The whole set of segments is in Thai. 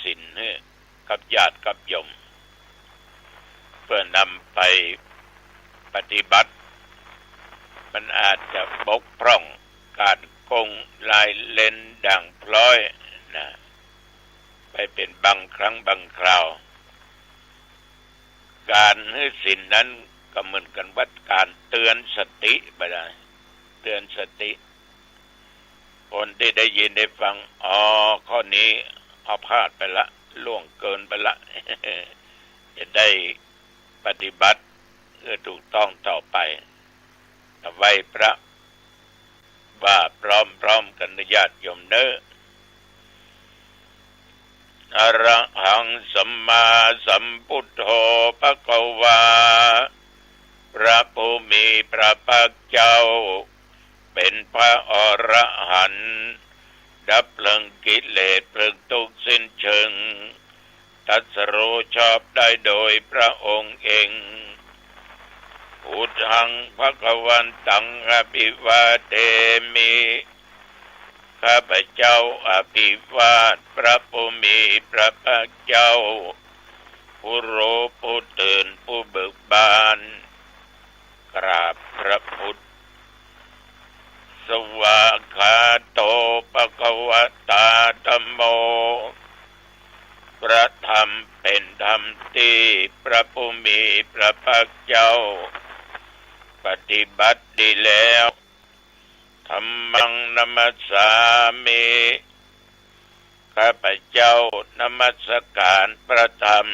ศีลกับญาติกับโยมเพื่อนำไปปฏิบัติมันอาจจะบกพร่องการคงลายเล่นด่างพร้อยนะไปเป็นบางครั้งบางคราวการให้ศีลนั้นก็เหมือนกันว่าการเตือนสติไปได้เตือนสติคนที่ได้ยินได้ฟังข้อนี้เอาพลาดไปละล่วงเกินไปละ จะได้ปฏิบัติถูกต้องต่อไปไว้พระว่าพร้อมกันญาติโยมเน้ออะระหังสัมมาสัมพุทโธภควาพระผู้มีพระภาคเจ้าเป็นพระอรหันต์ดับเพลิงกิเลสเพลิงทุกข์สิ้นเชิงตรัสรู้ชอบได้โดยพระองค์เองพุทธังภวันตังอภิวาเทมิข้าพเจ้าอภิวาทพระผู้มีพระภาคเจ้าผู้รู้ผู้ตื่นผู้เบิกบานกราบพระพุทธสวากขาโตภควตาธัมโมพระธรรมเป็นธรรมที่พระผู้มีพระภาคเจ้าปฏิบัติดีแล้วธัมมังนัมมัสสามิข้าพเจ้านมัสการพระธรรม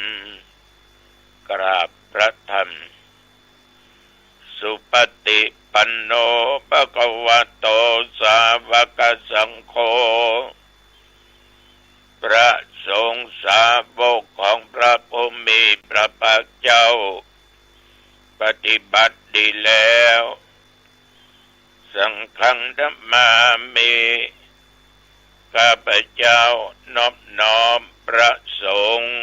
กราบพระธรรมสุปฏิปันโนภควโตสาวกสังโฆพระสงฆ์สาวกของพระผู้มีพระภาคเจ้าปฏิบัติดีแล้วสังฆังธัมมามิข้าพเจ้านอบน้อมพระสงฆ์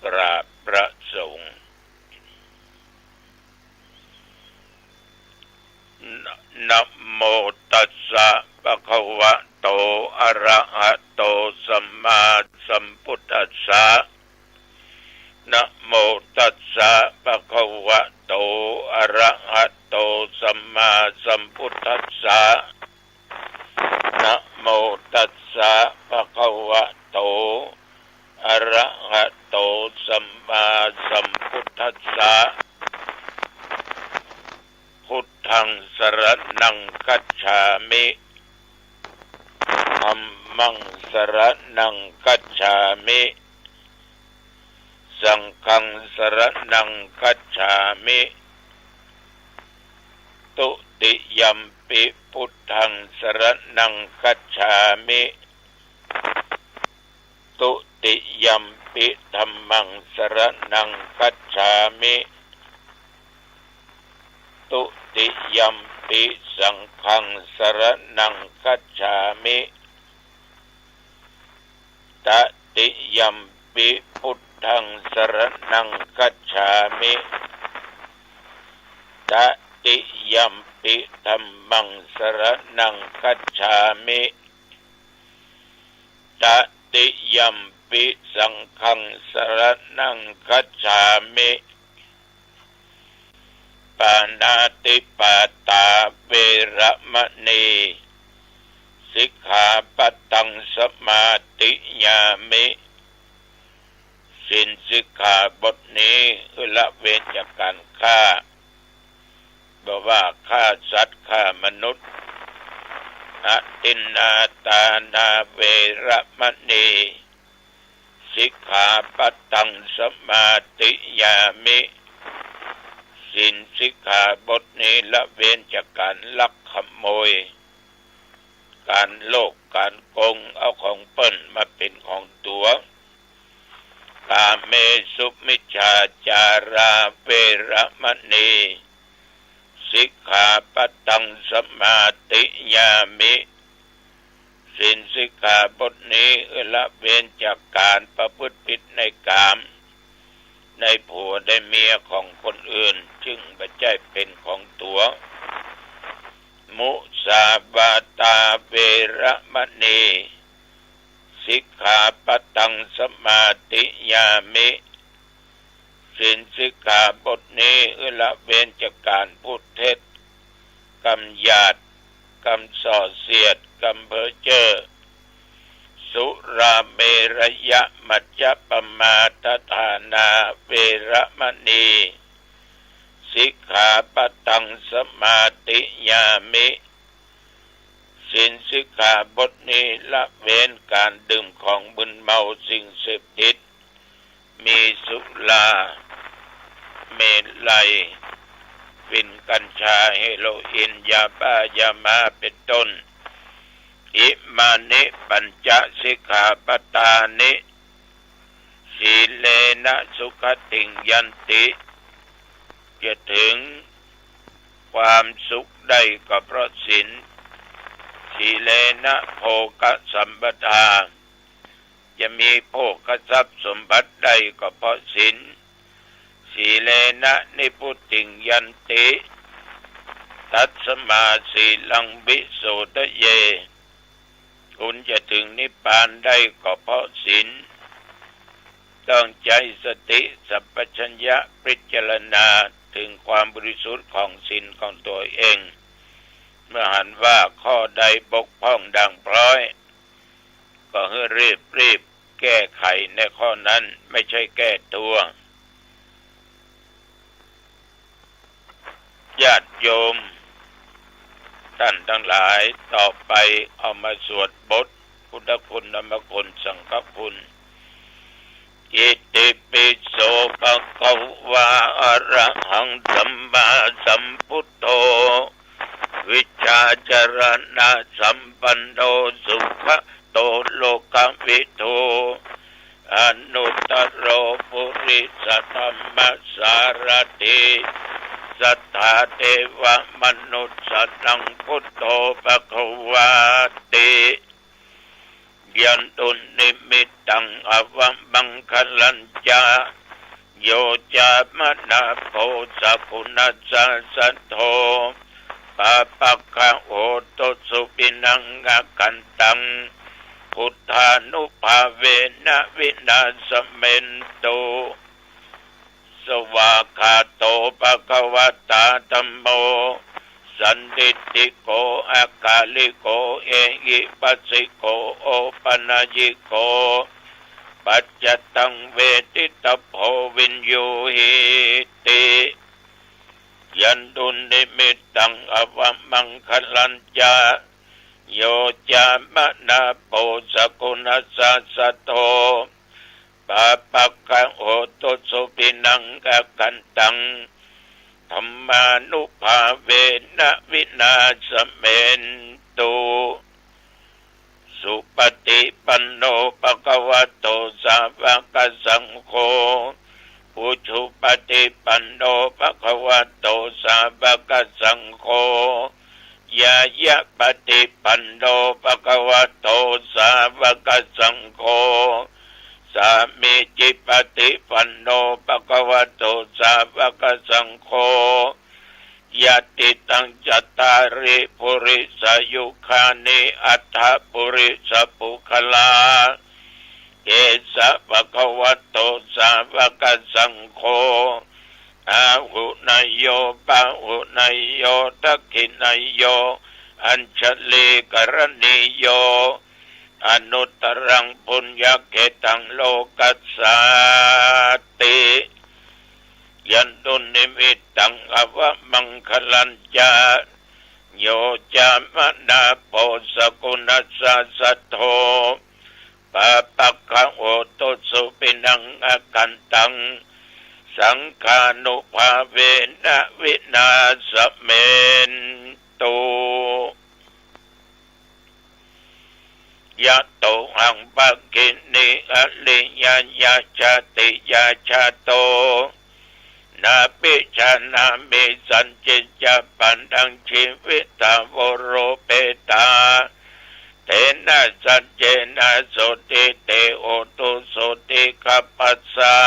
กราบพระสงฆ์นะโมตัสสะภะคะวะโตอะระหะโตสัมมาสัมพุทธัสสะนะโมตัสสะภะคะวะโตอะระหะโตสัมมาสัมพุทธัสสะนะโมตัสสะภะคะวะโตอะระหะโตสัมมาสัมพุทธัสสะพุทธังสรณังคัจฉามิธัมมังสรณังคัจฉามิสังฆังสรณังคัจฉามิตุติยัมปิพุทธังสรณังคัจฉามิตุติยัมปิธัมมังสรณังคัจฉามิตุติยัมปิสังฆังสรณังคัจฉามิตติยัมปิพุทธังสรณังคัจฉามิตติยัมปิธัมมังสรณังคัจฉามิตติยัมปิสังฆังสรณังคัจฉามิปานาติปาตาเวระมณีสิกขาปัตตังสมาธิยามิศีลสิกขาบทนี้ละเว้นจากการฆ่าบอกว่าฆ่าสัตว์ฆ่ามนุษย์อทินนาตานาเวระมณีสิกขาปัตตังสมาธิยามิศีลสิกขาบทนี้ละเว้นจากการลักขโมยการโลภการโกงเอาของเปิ้นมาเป็นของตัวกาเมสุมิจฉาจาราเวระมณีสิกขาปัตตังสมาธิยามิศีลสิกขาบทนี้ละเว้นจากการประพฤติผิดในกามในผัวในเมียของคนอื่นจึงไม่ใช่เป็นของตัวมุสาวาตาเวระมณี สิกขาปัตตังสมาธิยามิศีลสิกขาบทนี้ละเว้นจากการพูดเท็จกำหยาดกำส่อเสียดกำเพ้อเจ้อสุราเมรยะมัจจปมาทฐานาเวระมณีสิกขาปัตตังสมาธิยามิศีลสิกขาบทนี้ละเว้นการดื่มของมึนเมาสิ่งเสพติดมีสุราเมลัยฟินกัญชาเฮโรอีนยาบ้ายามาเป็นต้นอิมานิปัญจสิกขาปทานิสีเลนะสุขติงยันติจะถึงความสุขได้ก็เพราะศีลสีเลนะโภคสัมปทาจะมีโภคทรัพย์สมบัติได้ก็เพราะศีลสีเลนะนิพุติงยันติตัสสมาสีลังวิโสทะเยคุณจะถึงนิพพานได้ก็เพราะศีลต้องใจสติสัมปชัญญะพิจารณาถึงความบริสุทธิ์ของศีลของตัวเองเมื่อหันว่าข้อใดบกพร่องดังพร้อยก็ให้รีบแก้ไขในข้อนั้นไม่ใช่แก้ตัวญาติโยมท่านทั้งหลายต่อไปเอามาสวดบทพุทธคุณธรรมคุณสังฆคุณอิติปิโสภะคะวะอะระหังสัมมาสัมพุทโธวิชชาจรณะสัมปันโนสุขโตโลกวิทูอนุตตโรปุริสธัมมสารถิสัทธาเทวมนุษย์สันังพุทโธภควาติยันตุนิมิตตังอวมังคลัญจาโยจามนาโพสกุณัสสะโธปะปักขะโหตุสุปินังกันตังพุทธานุภาเวนะวินาศเมนโตสวากขาโตภควตาธัมโมสันติติโกอากาลิโกเอหิปัสสิโกโอปนายิโกปัจจตังเวทิตโพวินโยหิติยันตุนิมิตตังอวมังคลัญจาโยจามนาโปสกุณัสสะโตปะปักขะโหตุสุปินังกันตังธรรมานุภาเวนะวินาศเมนตุสุปฏิปันโนภควโตสาวกสังโฆอุชุปฏิปันโนภควโตสาวกสังโฆยายะปฏิปันโนภควโตสาวกสังโฆสามีจิปฏิปันโนภควโตสาวกสังโฆยติตังจัตตาริปุริสยุคานิอัฏฐปุริสปุคลาเกสะภควโตสาวกสังโฆอาหุนายโยปะหุนายโยทักขินายโยอัญชลีกรณีโยอนุตตรังปุญญเกตังโลกัสสาติยันตุนิมิตตังอวมังคลัญจาโยจามนาโปสกุณัสสะโธปะปักขะโหตุสุปินังกันตังสังฆานุภาเวนะวินาศเมนตุยะโตหังปักขินิอลิยญาชาติยาชาโตนาปิชานามิสันจิจปันดังชีวิตาวโรเปตาเทนะสัจเจนะโสติเตโอตุโสติกัปปัสสะ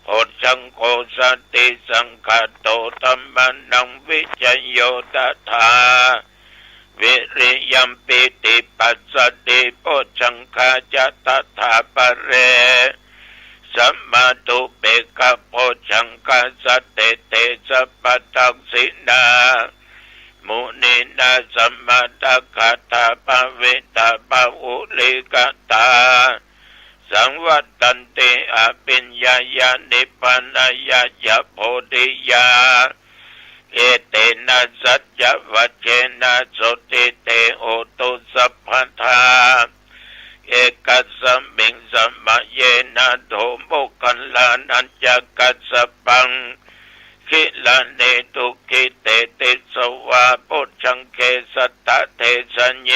โหสังโฆสติสังฆโตธัมมันังวิจโยตถา วิริยัมปิติปัสสติโพชังคาจะตถาปะเรสัมมาตุเปกะโพชังคาสเตเตสัพพทักษินามุนีนาสัมมาตัคาตาปะเวตาปะอุลิกตาสังวัตตันติอภิญญายานิพพานายายะโพธิยาเอเตนะสัจจวัชเชนะโสติเตโอตุสัพพทาเอกัสสมิงสัมมาเยนะโธโมคัลลานัญจกัสสปังคิลาเนตุกิเตติสวาปุชังเคสัตตะเทสัญเย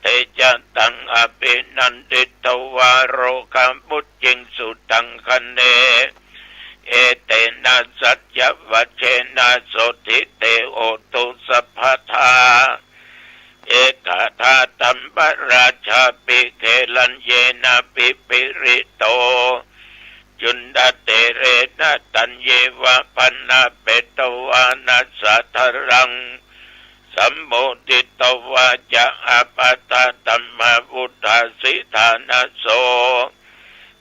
เตจันตังอภินันติตวาโรคัมมุจจิงสุตังคะเนเอเตนะสัจจวัชเชนะโสติเตโอตุสัพพทาเอกทาตัมปราชาปิเขลัญเยนะปิปิริโตจุนดาเตเรนะตัญเยวะปันนาเปตวานัสสะทรังสัมโมทิตวาจะอาปาตาตัมมาวุฒาสิธานะโส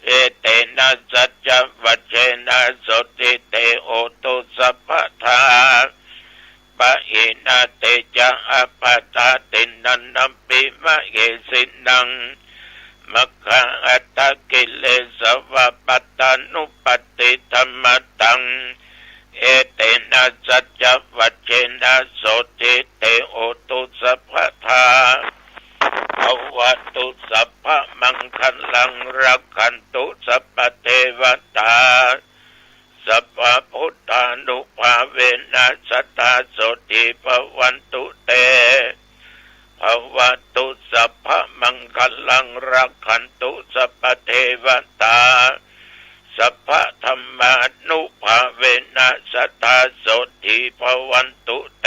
เอเตนะสัจจวัชเชนะโสติเตโอตุสัพพทาปะอินาเตจะอาปาตาตินันนัมปิมะเกสินังมัคคะอัตตกิเลสวะปัตตานุปติธรรมตังเอเตนะสัจจวัชเชนะโสติเตโอตุสัพพทาภวตุสัพพมังคัลลังรักขันตุสัพพเทวตาสัพพพุทธานุภาเวนะสัตตาโสติภวันตุเตภวตุสัพพมังคัลลังรักขันตุสัพพเทวตาสัพพธรรมานุภาเวนะสัทธาโสติภวันตุเต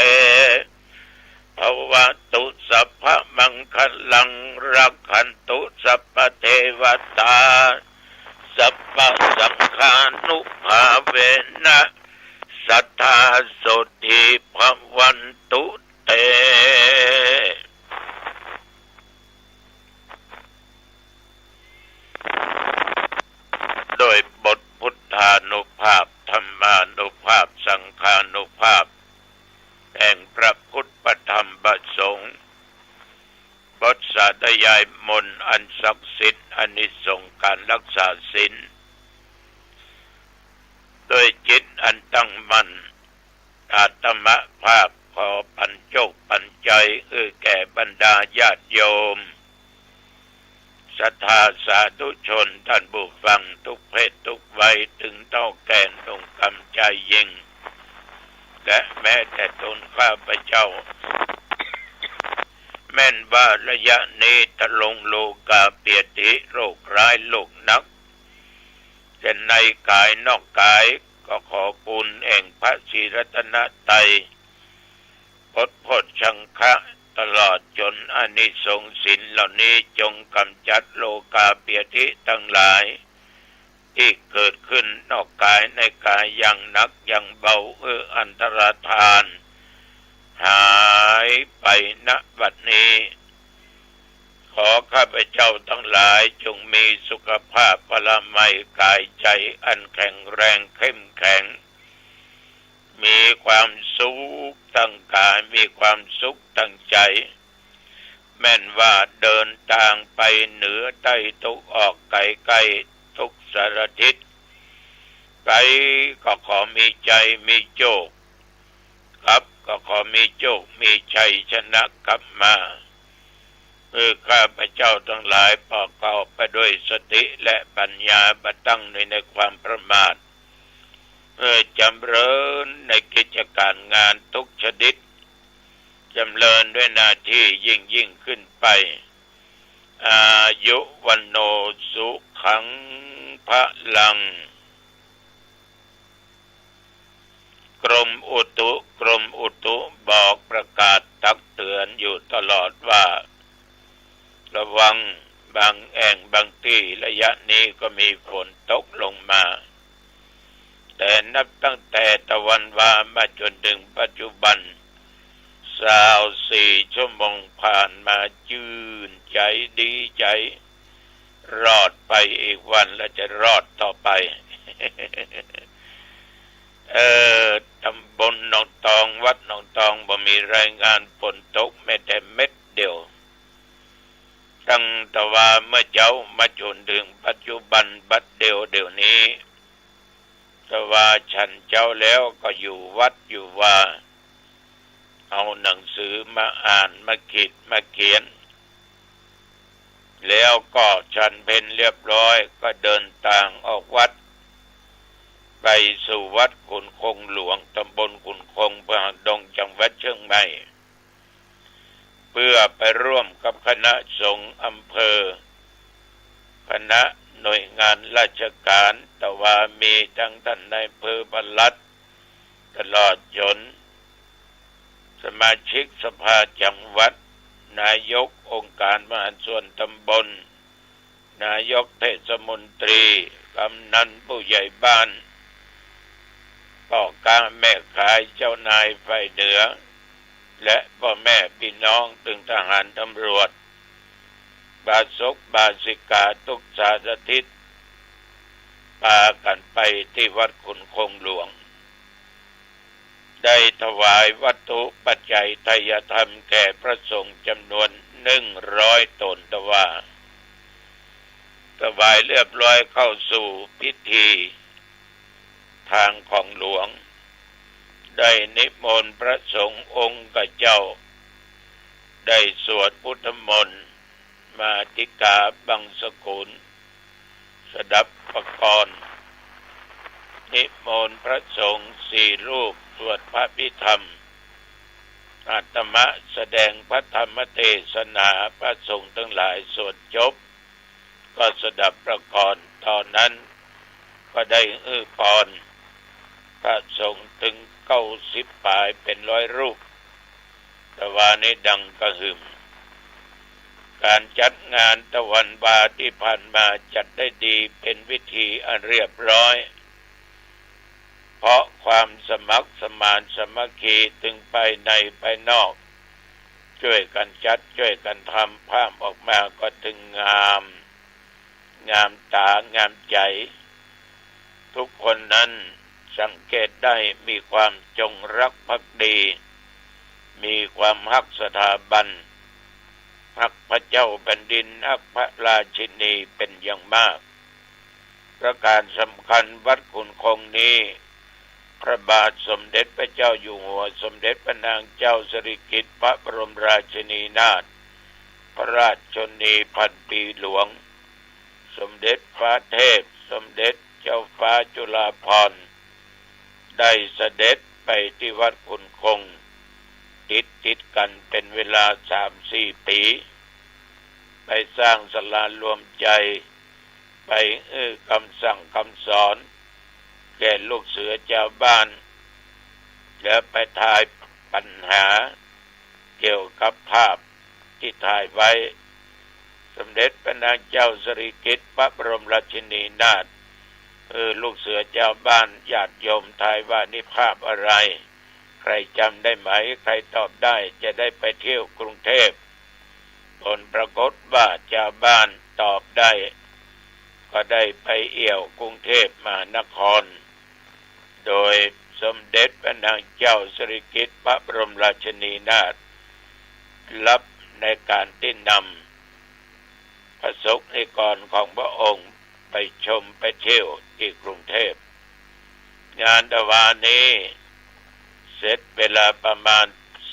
ภวตุสัพพมังคลังรักขันตุสัพพเทวตาสัพพสังฆานุภาเวนะสัทธาโสติภวันตุเตโดยบทพุทธานุภาพธรรมานุภาพสังฆานุภาพแห่งพระพุทธธรรมประสงค์บทสาธยายมนต์อันศักดิ์สิทธิ์อานิสงส์การรักษาศีลโดยจิตอันตั้งมั่นอาตมภาพขอปัญจกปัญจัยแก่บรรดาญาติโยมศรัทธาสาธุชนท่านผู้ฟังทุกเพศทุกวัยถึงเท่าแก่ตรงกำใจยิ่งและแม้แต่ตนข้าพเจ้าแม่นว่าระยะนี้ตะลงโลกาเปียติโรคร้ายโรคนักแต่ในกายนอกกายก็ขอบุญแห่งพระศรีรัตนตรัยพดพดชังคะตลอดจนอานิสงส์ศีลเหล่านี้จงกำจัดโลกาเปียติทั้งหลายที่เกิดขึ้นนอกกายในกายอย่างหนักอย่างเบาอันตรธานหายไปณบัดนี้ขอข้าพเจ้าทั้งหลายจงมีสุขภาพพละไมกายใจอันแข็งแรงเข้มแข็งมีความสุขทั้งกายมีความสุขทั้งใจแม่นว่าเดินทางไปเหนือใต้ตกออกไกลไกลทุกสารทิศไปก็ขอมีใจมีโชคครับก็ขอมีโชคมีชัยชนะกลับมาข้าพเจ้าทั้งหลายประกอบไปด้วยสติและปัญญาบัตั้งในความประมาทจำเริญในกิจการงานทุกชนิดจำเริญด้วยหน้าที่ยิ่งขึ้นไปอายุวันโนสุขังพลังกรมอุตุบอกประกาศตักเตือนอยู่ตลอดว่าระวังบางแห่งบางที่ระยะนี้ก็มีฝนตกลงมาแต่นับตั้งแต่ตะวันวามาจนถึงปัจจุบัน 24 ชั่วโมงผ่านมาชื่นใจดีใจรอดไปอีกวันแล้วจะรอดต่อไป ตำบลหนองตองวัดหนองตองบ่มีรายงานฝนตกแม้แต่เม็ดเดียวตั้งแต่ว่าเมื่อเจ้ามาจนถึงปัจจุบันบัดเดี๋ยวนี้แต่ว่าฉันเจ้าแล้วก็อยู่วัดอยู่ว่าเอาหนังสือมาอ่านมามาเขียนแล้วก็ฉันเพลเรียบร้อยก็เดินทางออกวัดไปสู่วัดขุนคงหลวงตำบลขุนคงอำเภอหางดงจังหวัดเชียงใหม่เพื่อไปร่วมกับคณะสงฆ์อำเภอคณะหน่วยงานราชการแต่ว่ามีทั้งท่านนายอำเภอปลัดตลอดจนสมาชิกสภาจังหวัดนายกองค์การมหาส่วนตำบลนายกเทศมนตรีกำนันผู้ใหญ่บ้านพ่อค้าแม่ขายเจ้านายฝ่ายเหนือและพ่อแม่พี่น้องถึงทหารตำรวจบาศกบาสิกาทุกศาสทิศพากันไปที่วัดขุนคงหลวงได้ถวายวัตถุปัจจัยทายธรรมแก่พระสงฆ์จำนวน100 ตนถวายเรียบร้อยเข้าสู่พิธีทางของหลวงได้นิมนต์พระสงฆ์องค์เจ้าได้สวดพุทธมนต์มาติกาบังสกุลสดับปกรณ์นิมนต์พระสงฆ์4 รูปสวดพระพิธรรมอาตมะแสดงพระธรรมเทศนาพระสงฆ์ทั้งหลายสวดจบก็สดับประกรณ์ตอนนั้นก็ได้พรพระสงฆ์ถึง90 ปลายเป็น100 รูปแต่ว่านี้ดังกระหึ่มการจัดงานตะวันวาที่ผ่านมาจัดได้ดีเป็นวิธีอันเรียบร้อยเพราะความสมัครสมานสามัคคีถึงภายในภายนอกช่วยกันจัดช่วยกันทำภาพออกมาก็ถึงงามตางามใจทุกคนนั้นสังเกตได้มีความจงรักภักดีมีความฮักสถาบันฮักพระเจ้าแผ่นดินฮักพระราชินีเป็นอย่างมากประการสำคัญวัดขุนคงนี้พระบาทสมเด็จพระเจ้าอยู่หัวสมเด็จพระนางเจ้าสิริกิติ์พระบรมราชินีนาถพระราชชนนีพันปีหลวงสมเด็จพระเทพสมเด็จเจ้าฟ้าจุฬาภรณ์ได้เสด็จไปที่วัดขุนคงติดกันเป็นเวลา 3-4 ปีไปสร้างศาลารวมใจไปคำสั่งคำสอนแก่ลูกเสือชาวบ้านแล้วไปถ่ายปัญหาเกี่ยวกับภาพที่ถ่ายไว้สมเด็จพระนางเจ้าสิริกิติ์พระบรมราชินีนาถลูกเสือชาวบ้านญาติโยมทายว่านี่ภาพอะไรใครจำได้ไหมใครตอบได้จะได้ไปเที่ยวกรุงเทพผลปรากฏว่าชาวบ้านตอบได้ก็ได้ไปเอี่ยวกรุงเทพมหานครโดยสมเด็จพระนางเจ้าสิริกิติ์พระบรมราชินีนาถรับในการที่นำพระสงฆ์นิกรของพระองค์ไปชมไปเที่ยวที่กรุงเทพงานตะวันนี้เสร็จเวลาประมาณ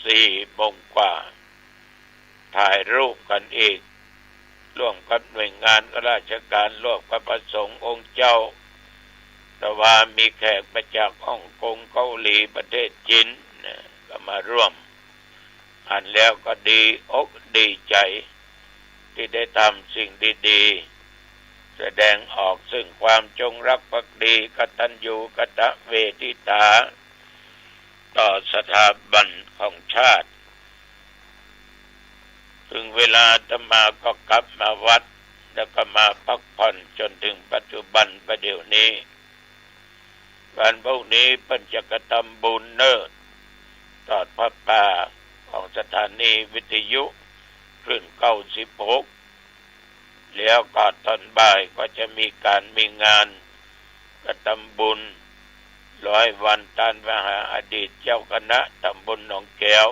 4 โมงกว่าถ่ายรูปกันอีกร่วมกับหน่วยงานราชการร่วมกับพระสงฆ์องค์เจ้าแต่ว่ามีแขกมาจากฮ่องกงเกาหลีประเทศจีนก็มาร่วมอ่านแล้วก็ดีอกดีใจที่ได้ทำสิ่งดีๆแสดงออกซึ่งความจงรักภักดีกตัญญูกตเวทิตาต่อสถาบันของชาติถึงเวลาอาตมาก็กลับมาวัดแล้วก็มาพักผ่อนจนถึงปัจจุบันประเดี๋ยวนี้วันพวกนี้เพิ่นจะกระทำบุญเนิดทอดพระป่า ของสถานีวิทยุคลื่น96แล้วก็ตอนบ่ายก็จะมีงานกระทำบุญ100 วันต้านมหาอดีตเจ้าคณะตำบลหนองแก้ว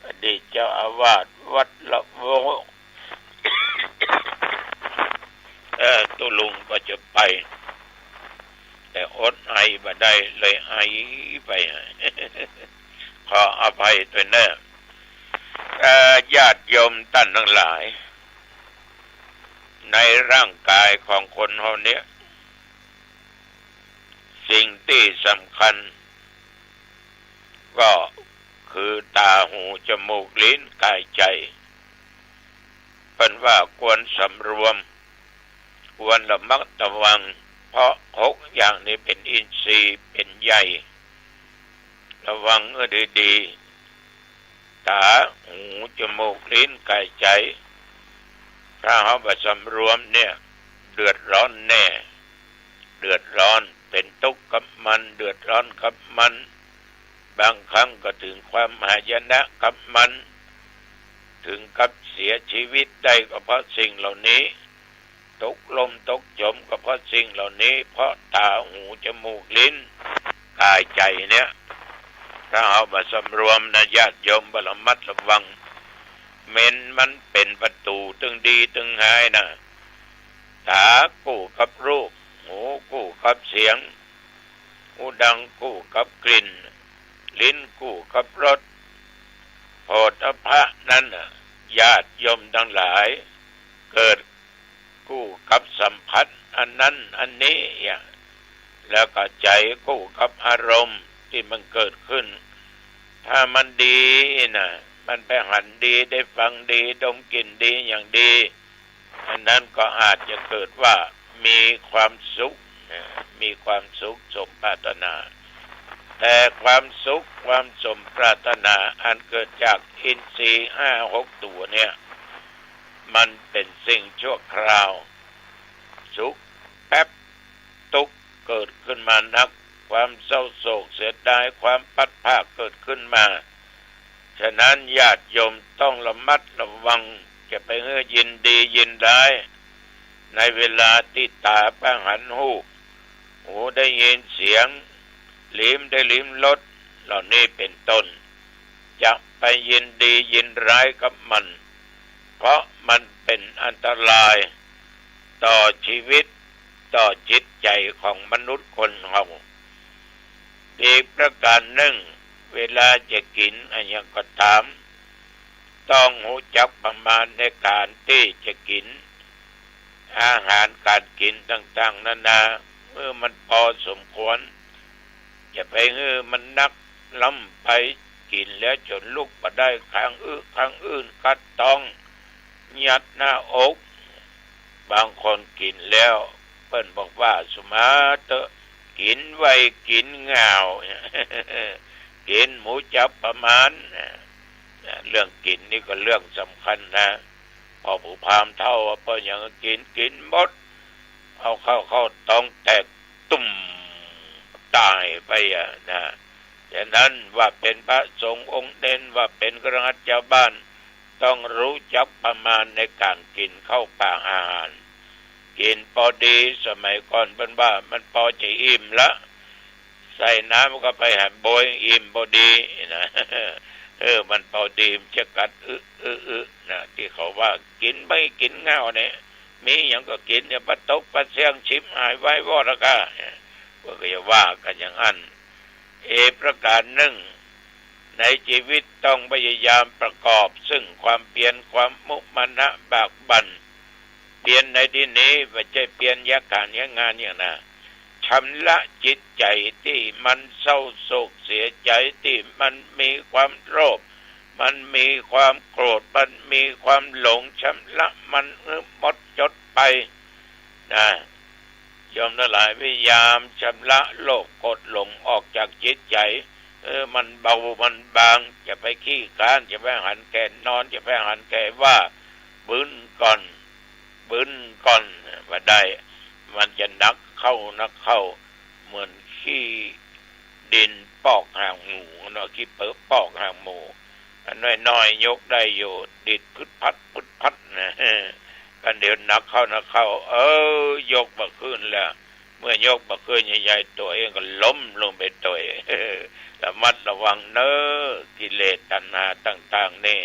อดีตเจ้าอาวาสวัดละโวตุลุงก็จะไปแต่อดไอบ่ได้เลยไอไปขออภัยด้วยนะญาติโยมท่านทั้งหลายในร่างกายของคนเฮาเนี้ยสิ่งที่สำคัญก็คือตาหูจมูกลิ้นกายใจเป็นว่าควรสำรวมควรระมัดระวังเพราะ6อย่างนี้เป็นอินทรีย์เป็นใหญ่ระวังดีๆตาหูจมูกลิ้นกายใจถ้าเฮาบ่สำรวมเนี่ยเดือดร้อนแน่เดือดร้อนเป็นทุกข์กับมันเดือดร้อนกับมันบางครั้งก็ถึงความหายนะกับมันถึงกับเสียชีวิตได้ก็เพราะสิ่งเหล่านี้ตกลมตกจมก็เพราะสิ่งเหล่านี้เพราะตาหูจมูกลิ้นกายใจเนี่ยถ้าเอามาสำรวมนะญาติโยมบระมัดระวังเม้นมันเป็นประตูตึงดีตึงหายนะตากู้กับรูปหูกู้กับเสียงหูดังกู้กับกลิ่นลิ้นกู้กับรสโผฏฐัพพะนั้นญาติโยมทั้งหลายเกิดกู้กับสัมผัสอันนั้นอันนี้แล้วก็ใจกู้กับอารมณ์ที่มันเกิดขึ้นถ้ามันดีนะมันไปหันดีได้ฟังดีดมกลิ่นดีอย่างดีอันนั้นก็อาจจะเกิดว่ามีความสุขมีความสุขสมปรารถนาแต่ความสุขความสมปรารถนาอันเกิดจากอินทรีย์5-6ตัวเนี่ยมันเป็นสิ่งชั่วคราวสุขแป๊บทุกข์เกิดขึ้นมานักความเศร้าโศกเสียดายความพัดภาคเกิดขึ้นมาฉะนั้นญาติโยมต้องระมัดระวังจะไปยินดียินร้ายในเวลาที่ตาไปหันหูได้ยินเสียงลิ้มได้ลิ้มรสเหล่านี้เป็นต้นจะไปยินดียินร้ายกับมันเพราะมันเป็นอันตรายต่อชีวิตต่อจิตใจของมนุษย์คนเราอีกประการหนึ่งเวลาจะกินอะไรก็ตามต้องรู้จักประมาณในการที่จะกินอาหารการกินต่างๆนานาเมื่อมันพอสมควรอย่าไปมันนักล้ำไปกินแล้วจนลุกมาได้ข้างอื่นกัดต้องยัดหน้าอกบางคนกินแล้วเพิ่นบอกว่าสมาเตอกินไว้กินเหงากินหมูจับประมาณเรื่องกินนี่ก็เรื่องสำคัญนะพอผู้พามเท่าว่าเพิ่นยังกินหมดเอาเข้าต้องแตกตุ่มตายไปนะฉะนั้นว่าเป็นพระสงฆ์องค์เด่นว่าเป็นคฤหัสถ์ชาวบ้านต้องรู้จักประมาณในการกินข้าวปลาอาหารกินพอดีสมัยก่อนเป็นว่ามันพอจะอิ่มละใส่น้ำก็ไปหันโบยอิ่มพอดีนะมันพอดีมันจะกัดนะที่เขาว่ากินไม่กินเงาเนี่ยมีอย่างก็กินอย่าปะตกปะเสียงชิมหายไว้วอดก็ก็จะว่ากันอย่างนั้นประการหนึ่งในชีวิตต้องพยายามประกอบซึ่งความเพียรความมุมานะบากบั่นเปลี่ยนในที่นี้ไม่ใช่เปลี่ยนยักการยักงานอย่างนะชำระจิตใจที่มันเศร้าโศกเสียใจที่มันมีความโลภมันมีความโกรธมันมีความหลงชำระมันหมดจดไปนะยอมทั้งหลายพยายามชำระโลภโกรธหลงออกจากจิตใจมันเบามันบางจะไปขี้ค้านจะไปหันแก่นอนจะไปหันแก่ว่าบึ้นก่อนว่าได้มันจะนักเข้าเหมือนขี้ดินปอกหางหมูเนาะขี้เปิบปอกหางหมู น้อยๆยกได้อยู่ดิดพึดพัดนะกันเดี๋ยวนักเข้ายกบ่ขึ้นแล้วเมื่อยกบ่ขึ้นใหญ่ๆตัวเองก็ล้มลงไปตัวระมัดระวังเน้อกิเลสตัณหาต่างๆนี่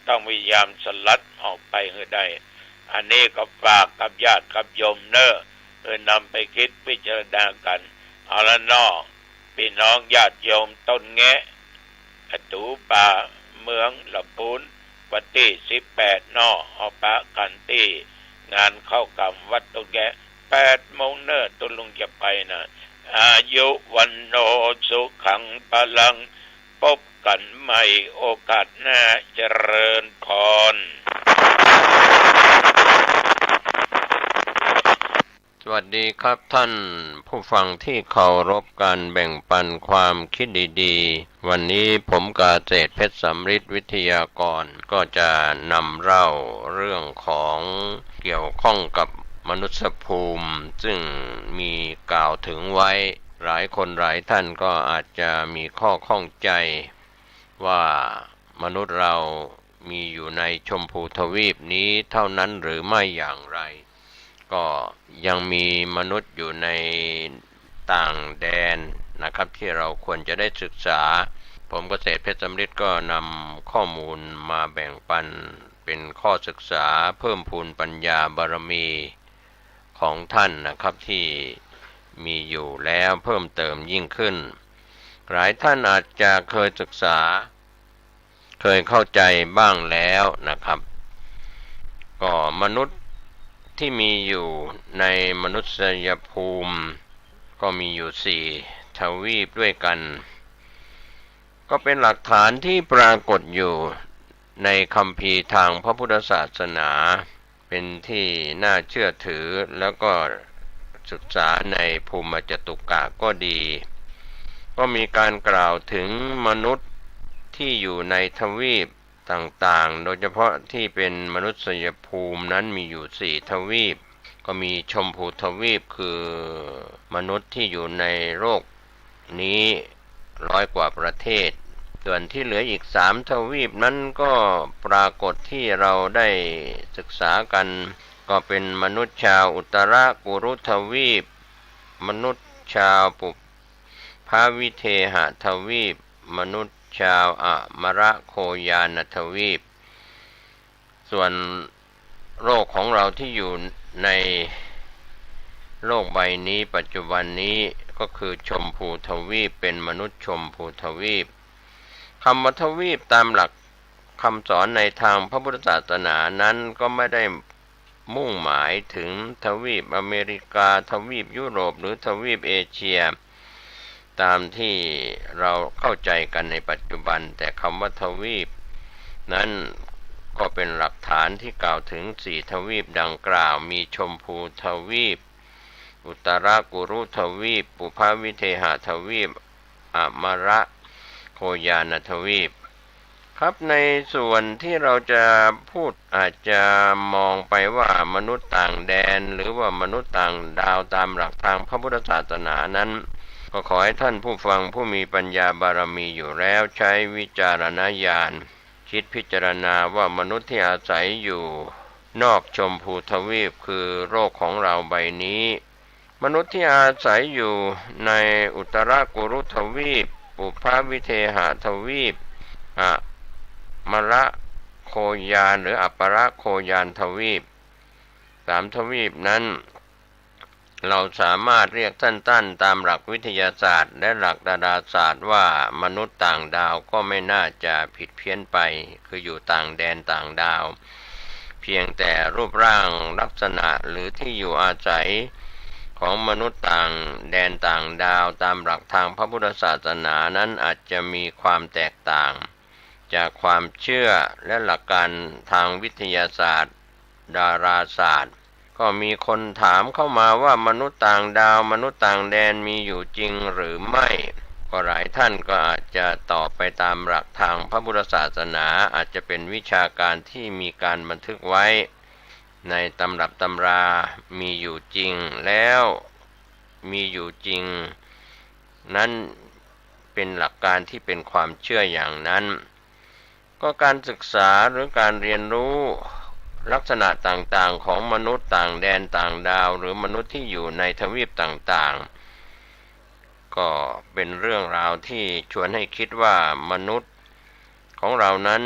ต้องพยายามสลัดออกไปให้ได้อันนี้ก็ฝากกับญาติกับโยมเน้อนำไปคิดพิจารณากันเอาละเนาะพี่น้องญาติโยมต้นแงะตูป่าเมืองลำพูนวันที่18นเอาปะกันที่งานเข้ากรรมวัดตุแก8 โมงเน้อตุลุงจะไปนะอายุวันโนสุขังพลังพบกันใหม่โอกาสหน้าเจริญพรสวัสดีครับท่านผู้ฟังที่เคารพการแบ่งปันความคิดดีๆวันนี้ผมกาเศรษฐ์เพชรสำริดวิทยากรก็จะนำเล่าเรื่องของเกี่ยวข้องกับมนุษยภูมิซึ่งมีกล่าวถึงไว้หลายคนหลายท่านก็อาจจะมีข้อข้องใจว่ามนุษย์เรามีอยู่ในชมพูทวีปนี้เท่านั้นหรือไม่อย่างไรก็ยังมีมนุษย์อยู่ในต่างแดนนะครับที่เราควรจะได้ศึกษาผมเกษตรเพชรสำริดก็นำข้อมูลมาแบ่งปันเป็นข้อศึกษาเพิ่มพูนปัญญาบารมีของท่านนะครับที่มีอยู่แล้วเพิ่มเติมยิ่งขึ้นหลายท่านอาจจะเคยศึกษาเคยเข้าใจบ้างแล้วนะครับก็มนุษย์ที่มีอยู่ในมนุษยภูมิก็มีอยู่4ทวีปด้วยกันก็เป็นหลักฐานที่ปรากฏอยู่ในคัมภีร์ทางพระพุทธศาสนาเป็นที่น่าเชื่อถือแล้วก็ศึกษาในภูมิจตุกะก็ดีก็มีการกล่าวถึงมนุษย์ที่อยู่ในทวีปต่างๆโดยเฉพาะที่เป็นมนุษยภูมินั้นมีอยู่4ทวีปก็มีชมพูทวีปคือมนุษย์ที่อยู่ในโลกนี้100 กว่าประเทศส่วนที่เหลืออีก3ทวีปนั้นก็ปรากฏที่เราได้ศึกษากันก็เป็นมนุษย์ชาวอุตรกุรุทวีปมนุษย์ชาวปุพาวิเทหทวีปมนุษย์ชาวอมระโคยานทวีปส่วนโลกของเราที่อยู่ในโลกใบนี้ปัจจุบันนี้ก็คือชมพูทวีปเป็นมนุษย์ชมพูทวีปคำว่าทวีปตามหลักคำสอนในทางพระพุทธศาสนานั้นก็ไม่ได้มุ่งหมายถึงทวีปอเมริกาทวีปยุโรปหรือทวีปเอเชียตามที่เราเข้าใจกันในปัจจุบันแต่คำว่าทวีปนั้นก็เป็นหลักฐานที่กล่าวถึง4ทวีปดังกล่าวมีชมพูทวีปอุตรกุรุทวีปปุพวิเทหทวีปอมระโคยานทวีปครับในส่วนที่เราจะพูดอาจจะมองไปว่ามนุษย์ต่างแดนหรือว่ามนุษย์ต่างดาวตามหลักทางพระพุทธศาสนานั้นก็ขอให้ท่านผู้ฟังผู้มีปัญญาบารมีอยู่แล้วใช้วิจารณญาณคิดพิจารณาว่ามนุษย์ที่อาศัยอยู่นอกชมพูทวีปคือโลกของเราใบนี้มนุษย์ที่อาศัยอยู่ในอุตรกุรุทวีปปุพวิเทหทวีปมระโคยานหรืออัปรโคยานทวีป3ทวีปนั้นเราสามารถเรียกสั้นๆตามหลักวิทยาศาสตร์และหลักดาราศาสตร์ว่ามนุษย์ต่างดาวก็ไม่น่าจะผิดเพี้ยนไปคืออยู่ต่างแดนต่างดาวเพียงแต่รูปร่างลักษณะหรือที่อยู่อาศัยของมนุษย์ต่างแดนต่างดาวตามหลักทางพระพุทธศาสนานั้นอาจจะมีความแตกต่างจากความเชื่อและหลักการทางวิทยาศาสตร์ดาราศาสตร์ก็มีคนถามเข้ามาว่ามนุษย์ต่างดาวมนุษย์ต่างแดนมีอยู่จริงหรือไม่ก็หลายท่านก็อาจจะตอบไปตามหลักทางพระพุทธศาสนาอาจจะเป็นวิชาการที่มีการบันทึกไว้ในตำรับตำรามีอยู่จริงแล้วมีอยู่จริงนั้นเป็นหลักการที่เป็นความเชื่ออย่างนั้น ก็การศึกษาหรือการเรียนรู้ลักษณะต่างๆของมนุษย์ต่างแดนต่างดาวหรือมนุษย์ที่อยู่ในทวีปต่างๆก็เป็นเรื่องราวที่ชวนให้คิดว่ามนุษย์ของเรานั้น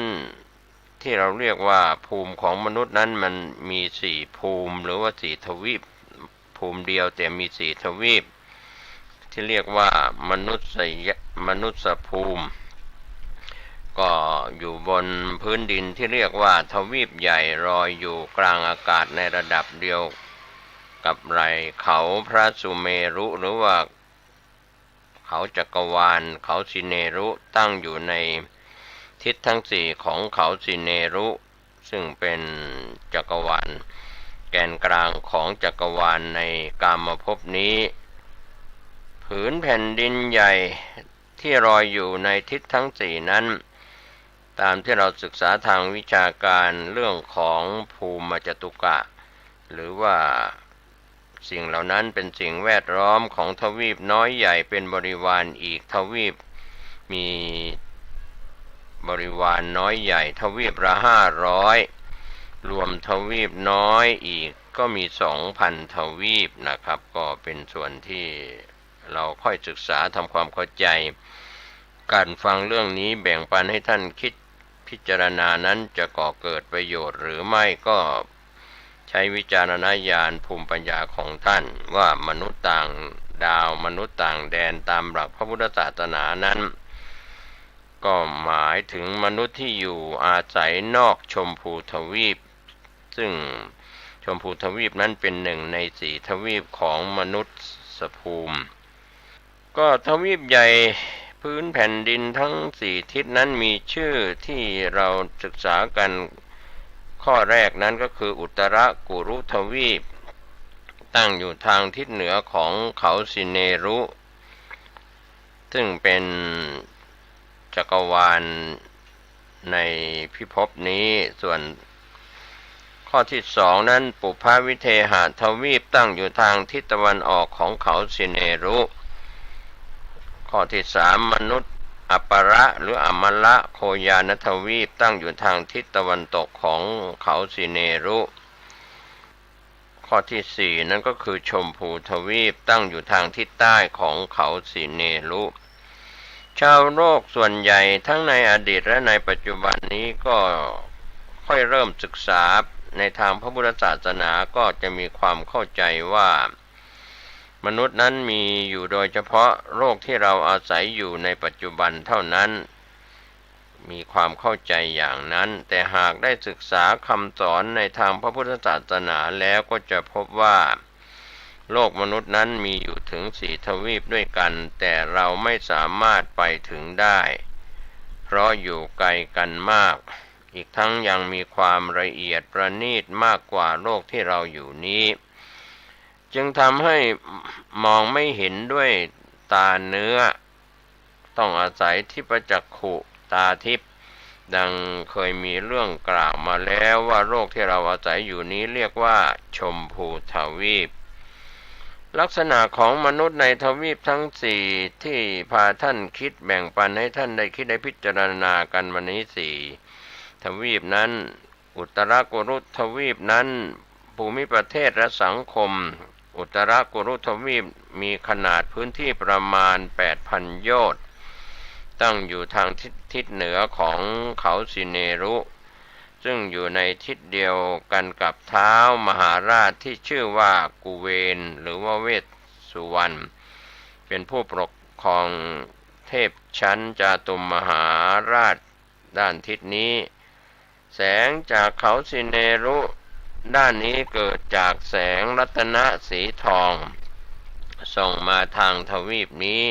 ที่เราเรียกว่าภูมิของมนุษย์นั้นมันมีสี่ภูมิหรือว่าสี่ทวีปภูมิเดียวแต่มีสี่ทวีปที่เรียกว่ามนุษยภูมิก็อยู่บนพื้นดินที่เรียกว่าทวีปใหญ่ลอยอยู่กลางอากาศในระดับเดียวกับไหล่เขาพระสุเมรุหรือว่าเขาจักรวาลเขาสิเนรุตั้งอยู่ในทิศทั้งสี่ของเขาสิเนรุซึ่งเป็นจักรวาลแกนกลางของจักรวาลในกามภพนี้ผืนแผ่นดินใหญ่ที่ลอยอยู่ในทิศทั้งสี่นั้นตามที่เราศึกษาทางวิชาการเรื่องของภูมิจตุกะหรือว่าสิ่งเหล่านั้นเป็นสิ่งแวดล้อมของทวีปน้อยใหญ่เป็นบริวารอีกทวีปมีบริวารน้อยใหญ่ทวีปละ500รวมทวีปน้อยอีกก็มี 2,000 ทวีปนะครับก็เป็นส่วนที่เราค่อยศึกษาทำความเข้าใจการฟังเรื่องนี้แบ่งปันให้ท่านคิดพิจารณานั้นจะก่อเกิดประโยชน์หรือไม่ก็ใช้วิจารณญาณภูมิปัญญาของท่านว่ามนุษย์ต่างดาวมนุษย์ต่างแดนตามหลักพระพุทธศาสนานั้นก็หมายถึงมนุษย์ที่อยู่อาศัยนอกชมพูทวีปซึ่งชมพูทวีปนั้นเป็นหนึ่งในสี่ทวีปของมนุษย์ภูมิก็ทวีปใหญ่พื้นแผ่นดินทั้งสี่ทิศนั้นมีชื่อที่เราศึกษากันข้อแรกนั้นก็คืออุตรกุรุทวีปตั้งอยู่ทางทิศเหนือของเขาสิเนรุซึ่งเป็นจักรวาลในพิภพนี้ส่วนข้อที่สองนั้นปุพพวิเทหทวีปตั้งอยู่ทางทิศตะวันออกของเขาสิเนรุข้อที่สามมนุษย์อัประหรืออมละโคยานทวีปตั้งอยู่ทางทิศตะวันตกของเขาสิเนรุข้อที่สี่นั้นก็คือชมพูทวีปตั้งอยู่ทางทิศใต้ของเขาสิเนรุชาวโลกส่วนใหญ่ทั้งในอดีตและในปัจจุบันนี้ก็ค่อยเริ่มศึกษาในทางพระพุทธศาสนาก็จะมีความเข้าใจว่ามนุษย์นั้นมีอยู่โดยเฉพาะโลกที่เราอาศัยอยู่ในปัจจุบันเท่านั้นมีความเข้าใจอย่างนั้นแต่หากได้ศึกษาคำสอนในทางพระพุทธศาสนาแล้วก็จะพบว่าโลกมนุษย์นั้นมีอยู่ถึงสี่ทวีปด้วยกันแต่เราไม่สามารถไปถึงได้เพราะอยู่ไกลกันมากอีกทั้งยังมีความละเอียดประณีตมากกว่าโลกที่เราอยู่นี้จึงทำให้มองไม่เห็นด้วยตาเนื้อต้องอาศัยทิพจักขุตาทิพย์ดังเคยมีเรื่องกล่าวมาแล้วว่าโลกที่เราอาศัยอยู่นี้เรียกว่าชมพูทวีปลักษณะของมนุษย์ในทวีปทั้งสี่ที่พาท่านคิดแบ่งปันให้ท่านได้คิดได้พิจารณากันวันนี้สี่ทวีปนั้นอุตรกุรุทวีปนั้นภูมิประเทศและสังคมอุตรกุรุทวีปมีขนาดพื้นที่ประมาณ 8,000 โยชน์ตั้งอยู่ทางทิศเหนือของเขาสิเนรุซึ่งอยู่ในทิศเดียวกันกับเท้ามหาราชที่ชื่อว่ากุเวนหรือว่าเวสสุวรรณเป็นผู้ปกครองเทพชั้นจาตุมมหาราชด้านทิศนี้แสงจากเขาสิเนรุด้านนี้เกิดจากแสงรัตนสีทองส่องมาทางทวีปนี้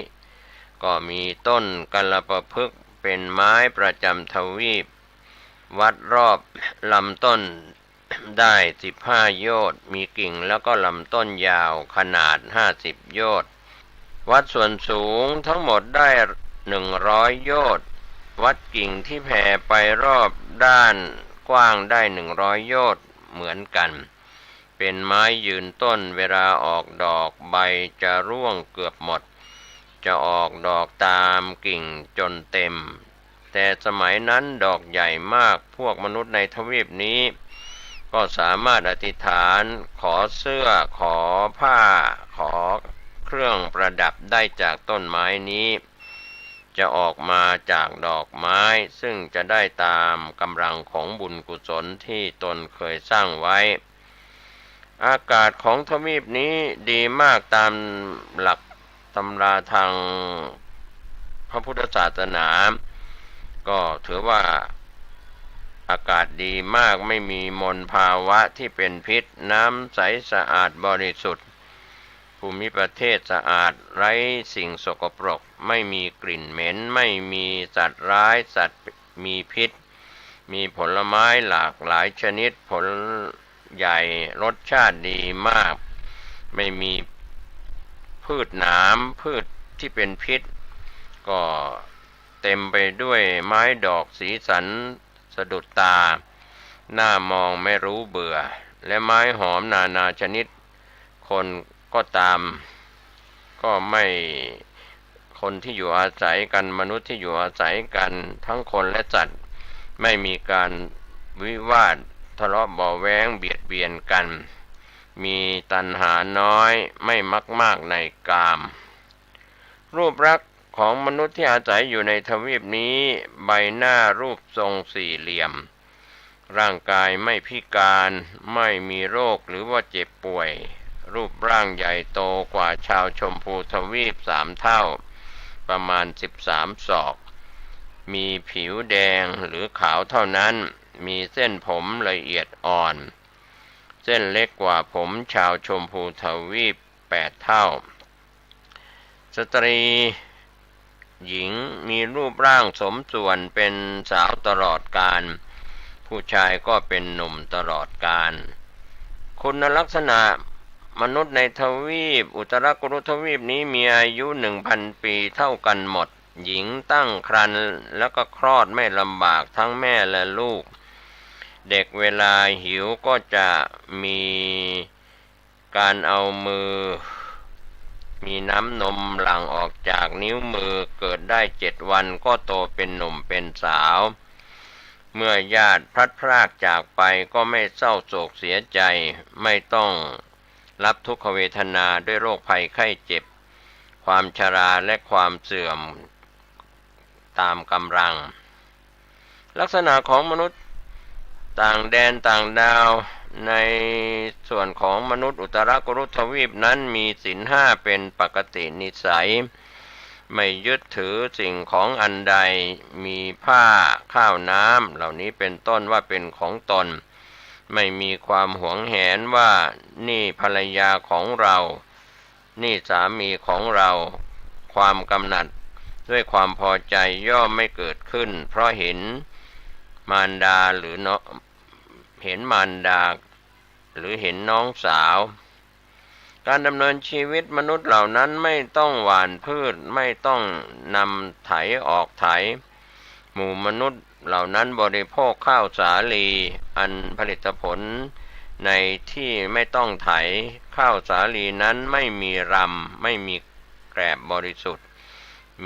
ก็มีต้นกัลปพฤกษ์เป็นไม้ประจำทวีปวัดรอบลำต้นได้15 โยชน์มีกิ่งแล้วก็ลำต้นยาวขนาด50 โยชน์วัดส่วนสูงทั้งหมดได้100 โยชน์วัดกิ่งที่แผ่ไปรอบด้านกว้างได้100 โยชน์เหมือนกันเป็นไม้ยืนต้นเวลาออกดอกใบจะร่วงเกือบหมดจะออกดอกตามกิ่งจนเต็ม แต่สมัยนั้นดอกใหญ่มากพวกมนุษย์ในทวีปนี้ก็สามารถอธิษฐานขอเสื้อขอผ้าขอเครื่องประดับได้จากต้นไม้นี้จะออกมาจากดอกไม้ซึ่งจะได้ตามกำลังของบุญกุศลที่ตนเคยสร้างไว้อากาศของทวีปนี้ดีมากตามหลักตำราทางพระพุทธศาสนาก็ถือว่าอากาศดีมากไม่มีมลภาวะที่เป็นพิษน้ำใสสะอาดบริสุทธิ์ภูมิประเทศสะอาดไร้สิ่งสกปรกไม่มีกลิ่นเหม็นไม่มีสัตว์ร้ายสัตว์มีพิษมีผลไม้หลากหลายชนิดผลใหญ่รสชาติดีมากไม่มีพืชหนามพืชที่เป็นพิษก็เต็มไปด้วยไม้ดอกสีสันสะดุดตาน่ามองไม่รู้เบื่อและไม้หอมนานาชนิดคนก็ตามก็ไม่คนที่อยู่อาศัยกันมนุษย์ที่อยู่อาศัยกันทั้งคนและสัตว์ไม่มีการวิวาททะเลาะเบาะแว้งเบียดเบียนกันมีตัณหาน้อยไม่มักมากในกามรูปลักษณ์ของมนุษย์ที่อาศัยอยู่ในทวีปนี้ใบหน้ารูปทรงสี่เหลี่ยมร่างกายไม่พิการไม่มีโรคหรือว่าเจ็บป่วยรูปร่างใหญ่โตกว่าชาวชมพูทวีป3 เท่าประมาณ13 ศอกมีผิวแดงหรือขาวเท่านั้นมีเส้นผมละเอียดอ่อนเส้นเล็กกว่าผมชาวชมพูทวีป8 เท่าสตรีหญิงมีรูปร่างสมส่วนเป็นสาวตลอดกาลผู้ชายก็เป็นหนุ่มตลอดกาลคุณลักษณะมนุษย์ในทวีปอุตรกุรุทวีปนี้มีอายุ 1,000 ปีเท่ากันหมดหญิงตั้งครรภ์แล้วก็คลอดไม่ลำบากทั้งแม่และลูกเด็กเวลาหิวก็จะมีการเอามือมีน้ำนมหลั่งออกจากนิ้วมือเกิดได้7 วันก็โตเป็นหนุ่มเป็นสาวเมื่อญาติพลัดพรากจากไปก็ไม่เศร้าโศกเสียใจไม่ต้องรับทุกขเวทนาด้วยโรคภัยไข้เจ็บความชราและความเสื่อมตามกำลังลักษณะของมนุษย์ต่างแดนต่างดาวในส่วนของมนุษย์อุตรกุรุทวีปนั้นมีศีล 5เป็นปกตินิสัยไม่ยึดถือสิ่งของอันใดมีผ้าข้าวน้ำเหล่านี้เป็นต้นว่าเป็นของตนไม่มีความหวงแหนว่านี่ภรรยาของเรานี่สามีของเราความกำหนัดด้วยความพอใจย่อมไม่เกิดขึ้นเพราะเห็นมารดาหรือเห็นมารดาหรือเห็นน้องสาวการดำเนินชีวิตมนุษย์เหล่านั้นไม่ต้องหว่านพืชไม่ต้องนำไถออกไถหมู่มนุษย์เหล่านั้นบริโภคข้าวสาลีอันผลิตผลในที่ไม่ต้องไถข้าวสาลีนั้นไม่มีรำไม่มีแกลบบริสุทธิ์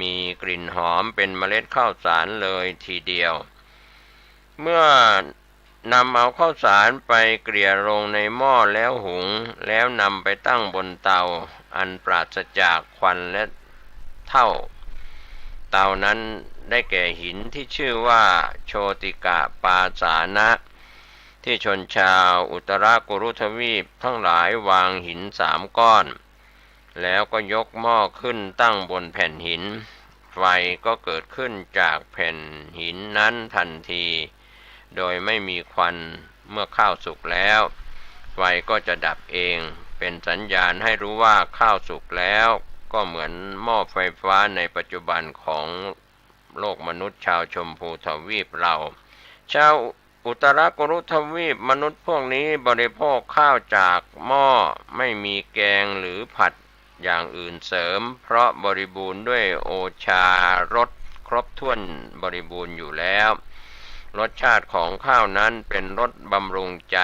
มีกลิ่นหอมเป็นเมล็ดข้าวสารเลยทีเดียวเมื่อนำเอาข้าวสารไปเกลี่ยลงในหม้อแล้วหุงแล้วนำไปตั้งบนเตาอันปราศจากควันและเถ้าเตานั้นได้แก่หินที่ชื่อว่าโชติกะปาสานะที่ชนชาวอุตรกุรุทวีปทั้งหลายวางหิน3 ก้อนแล้วก็ยกหม้อขึ้นตั้งบนแผ่นหินไฟก็เกิดขึ้นจากแผ่นหินนั้นทันทีโดยไม่มีควันเมื่อข้าวสุกแล้วไฟก็จะดับเองเป็นสัญญาณให้รู้ว่าข้าวสุกแล้วก็เหมือนหม้อไฟฟ้าในปัจจุบันของโลกมนุษย์ชาวชมพูทวีปเราชาวอุตรกุรุทวีปมนุษย์พวกนี้บริโภคข้าวจากหม้อไม่มีแกงหรือผัดอย่างอื่นเสริมเพราะบริบูรณ์ด้วยโอชารสครบถ้วนบริบูรณ์อยู่แล้วรสชาติของข้าวนั้นเป็นรสบำรุงใจ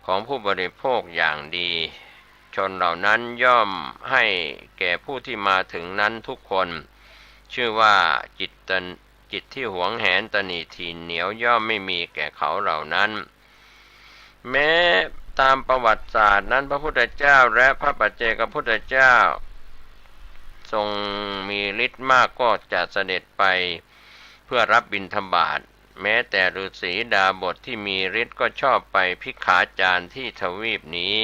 ของผู้บริโภคอย่างดีชนเหล่านั้นย่อมให้แก่ผู้ที่มาถึงนั้นทุกคนชื่อว่า จิตที่หวงแหนตณีทีเหนียวย่อมไม่มีแก่เขาเหล่านั้นแม้ตามประวัติศาสตร์นั้นพระพุทธเจ้าและพระปัจเจกพุทธเจ้าทรงมีฤทธิ์มากก็จะเสด็จไปเพื่อรับบิณฑบาตแม้แต่ฤาษีดาบสที่มีฤทธิ์ก็ชอบไปภิกขาจารที่ทวีปนี้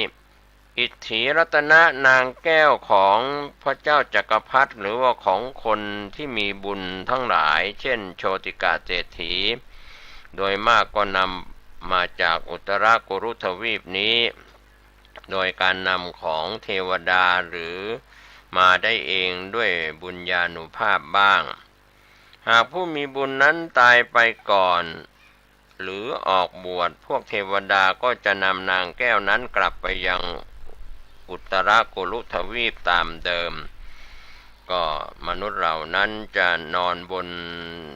อิทธิรัตนะนางแก้วของพระเจ้าจักรพรรดิหรือว่าของคนที่มีบุญทั้งหลายเช่นโชติกาเศรษฐีโดยมากก็นำมาจากอุตรากุรุทวีปนี้โดยการนำของเทวดาหรือมาได้เองด้วยบุญญานุภาพบ้างหากผู้มีบุญนั้นตายไปก่อนหรือออกบวชพวกเทวดาก็จะนำนางแก้วนั้นกลับไปยังอุตรากุรุทวีปตามเดิมก็มนุษย์เหล่านั้นจะนอนบน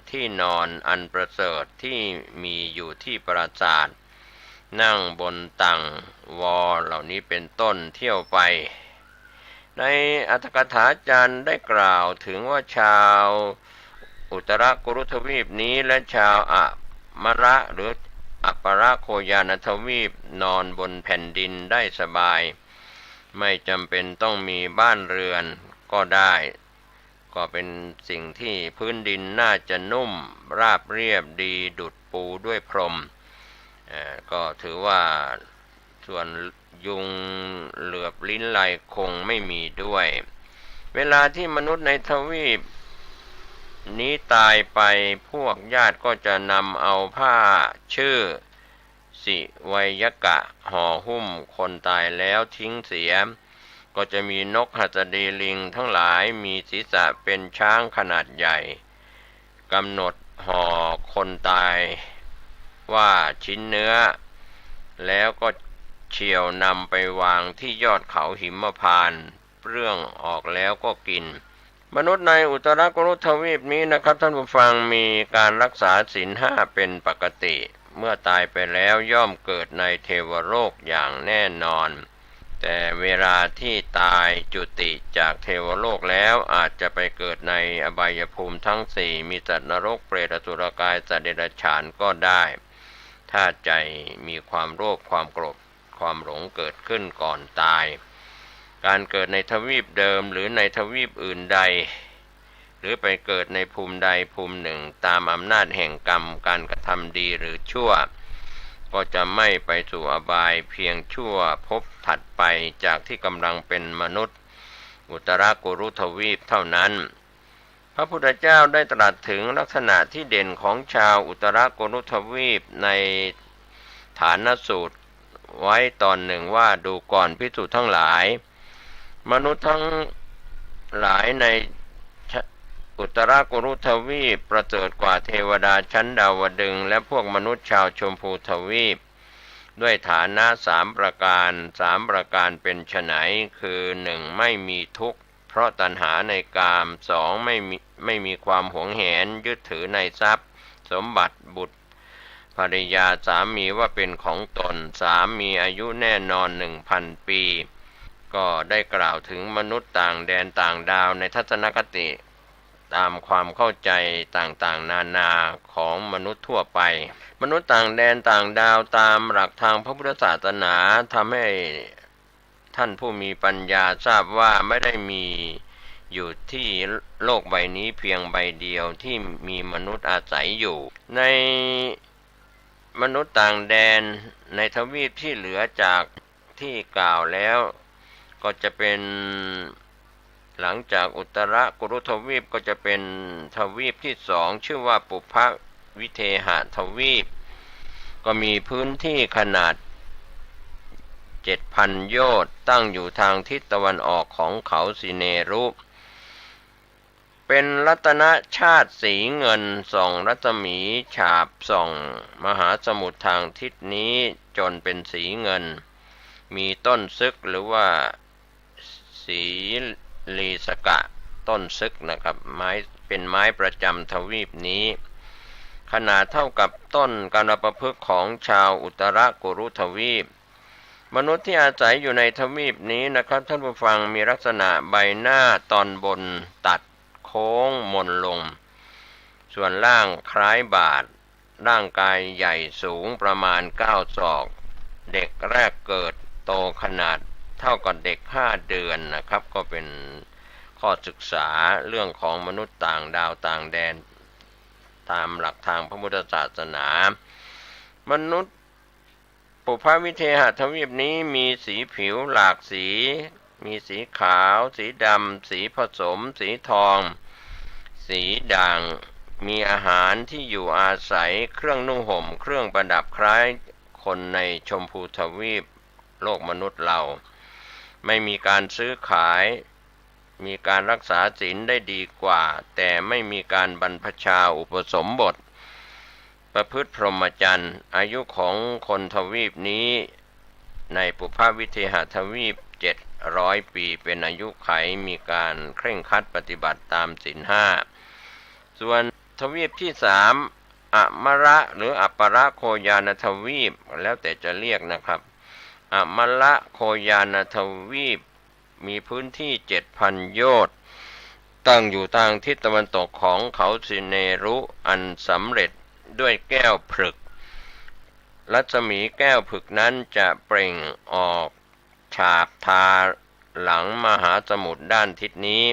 ที่นอนอันประเสริฐที่มีอยู่ที่ปราสาทนั่งบนตังวอเหล่านี้เป็นต้นเที่ยวไปในอรรถกถาจารย์ได้กล่าวถึงว่าชาวอุตรากุรุทวีปนี้และชาวอะมระหรืออัปปราโคยานทวีปนอนบนแผ่นดินได้สบายไม่จำเป็นต้องมีบ้านเรือนก็ได้ก็เป็นสิ่งที่พื้นดินน่าจะนุ่มราบเรียบดีดุจปูด้วยพรมก็ถือว่าส่วนยุงเหลือบลิ้นไหลคงไม่มีด้วยเวลาที่มนุษย์ในทวีปนี้ตายไปพวกญาติก็จะนำเอาผ้าชื่อสิไวยกะห่อหุ้มคนตายแล้วทิ้งเสียก็จะมีนกหัสดีลิงทั้งหลายมีศีรษะเป็นช้างขนาดใหญ่กำหนดห่อคนตายว่าชิ้นเนื้อแล้วก็เฉี่ยวนำไปวางที่ยอดเขาหิมพานต์เปลื้องออกแล้วก็กินมนุษย์ในอุตรากุรุทวีปนี้นะครับท่านผู้ฟังมีการรักษาศีลห้าเป็นปกติเมื่อตายไปแล้วย่อมเกิดในเทวโลกอย่างแน่นอนแต่เวลาที่ตายจุติจากเทวโลกแล้วอาจจะไปเกิดในอบายภูมิทั้งสี่มีสัตว์นรกเปรตอสุรกายสัตว์เดรัจฉานก็ได้ถ้าใจมีความโลภความโกรธความหลงเกิดขึ้นก่อนตายการเกิดในทวีปเดิมหรือในทวีปอื่นใดหรือไปเกิดในภูมิใดภูมิหนึ่งตามอำนาจแห่งกรรมการกระทำดีหรือชั่วก็จะไม่ไปสู่อบายเพียงชั่วภพถัดไปจากที่กำลังเป็นมนุษย์อุตรากุรุทวีปเท่านั้นพระพุทธเจ้าได้ตรัสถึงลักษณะที่เด่นของชาวอุตรากุรุทวีปในฐานสูตรไว้ตอนหนึ่งว่าดูก่อนภิกษุทั้งหลายมนุษย์ทั้งหลายในอุตรากุรุทวีปประเสริฐกว่าเทวดาชั้นดาวดึงส์และพวกมนุษย์ชาวชมพูทวีปด้วยฐานะสามประการเป็นไฉนคือหนึ่งไม่มีทุกข์เพราะตัณหาในกามสองไม่มีความหวงแหนยึดถือในทรัพย์สมบัติบุตรภริยาสามีว่าเป็นของตนสามมีอายุแน่นอน 1,000 ปีก็ได้กล่าวถึงมนุษย์ต่างแดนต่างดาวในทัศนคติตามความเข้าใจต่างๆนานาของมนุษย์ทั่วไปมนุษย์ต่างแดนต่างดาวตามหลักทางพระพุทธศาสนาทำให้ท่านผู้มีปัญญาทราบว่าไม่ได้มีอยู่ที่โลกใบนี้เพียงใบเดียวที่มีมนุษย์อาศัยอยู่ในมนุษย์ต่างแดนในทวีปที่เหลือจากที่กล่าวแล้วก็จะเป็นหลังจากอุตรากุรุทวีปก็จะเป็นทวีปที่สองชื่อว่าปุพพวิเทหทวีปก็มีพื้นที่ขนาด 7,000 โยชน์ตั้งอยู่ทางทิศตะวันออกของเขาสิเนรุเป็นรัตนชาติสีเงินส่องรัศมีฉาบส่องมหาสมุทรทางทิศนี้จนเป็นสีเงินมีต้นซึกหรือว่าสีลีสกะต้นซึกนะครับเป็นไม้ประจำทวีปนี้ขนาดเท่ากับต้นกาณปพฤกษ์ของชาวอุตรากุรุทวีปมนุษย์ที่อาศัยอยู่ในทวีปนี้นะครับท่านผู้ฟังมีลักษณะใบหน้าตอนบนตัดโค้งมนลง ส่วนล่างคล้ายบาทร่างกายใหญ่สูงประมาณ9 ศอกเด็กแรกเกิดโตขนาดเท่ากับเด็ก5 เดือนนะครับก็เป็นข้อศึกษาเรื่องของมนุษย์ต่างดาวต่างแดนตามหลักทางพระพุทธศาสนามนุษย์ปุพพวิเทหทวีปนี้มีสีผิวหลากสีมีสีขาวสีดำสีผสมสีทองสีด่างมีอาหารที่อยู่อาศัยเครื่องนุ่งห่มเครื่องประดับคล้ายคนในชมพูทวีปโลกมนุษย์เราไม่มีการซื้อขายมีการรักษาศีลได้ดีกว่าแต่ไม่มีการบรรพชาอุปสมบทประพฤติพรหมจรรย์อายุของคนทวีปนี้ในปุพพวิเทหทวีป700 ปีเป็นอายุไขมีการเคร่งครัดปฏิบัติตามศีล 5ส่วนทวีปที่3อมระหรืออัปปะโคยานทวีปแล้วแต่จะเรียกนะครับอมระโคยานทวีปมีพื้นที่ 7,000 โยชน์ตั้งอยู่ทางทิศตะวันตกของเขาสิเนรุอันสำเร็จด้วยแก้วผลึกรัศมีแก้วผลึกนั้นจะเปล่งออกฉาบทาหลังมหาสมุทรด้านทิศนี้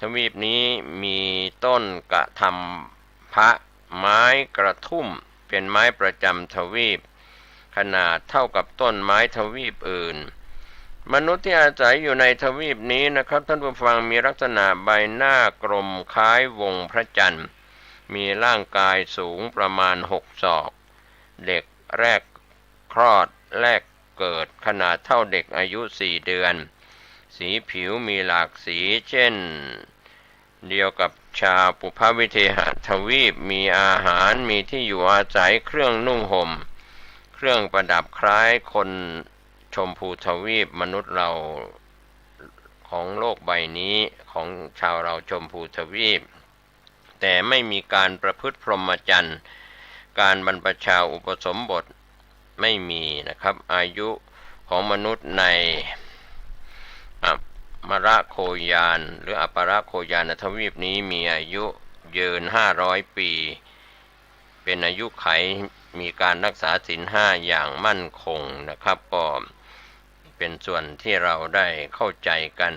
ทวีปนี้มีต้นกะทำพะไม้กระทุ่มเป็นไม้ประจำทวีปขนาดเท่ากับต้นไม้ทวีปอื่นมนุษย์ที่อาศัยอยู่ในทวีปนี้นะครับท่านผู้ฟังมีลักษณะใบหน้ากลมคล้ายวงพระจันทร์มีร่างกายสูงประมาณ6 ศอกเด็กแรกคลอดแรกเกิดขนาดเท่าเด็กอายุ4 เดือนสีผิวมีหลากสีเช่นเดียวกับชาวปุพพวิเทหทวีปมีอาหารมีที่อยู่อาศัยเครื่องนุ่งห่มเครื่องประดับคล้ายคนชมพูทวีปมนุษย์เราของโลกใบนี้ของชาวเราชมพูทวีปแต่ไม่มีการประพฤติพรหมจรรย์การบรรพชาอุปสมบทไม่มีนะครับอายุของมนุษย์ในอัปมระโคยานหรืออัปปะโคยานทวีปนี้มีอายุยืน500 ปีเป็นอายุไขมีการรักษาศีล 5อย่างมั่นคงนะครับก็เป็นส่วนที่เราได้เข้าใจกัน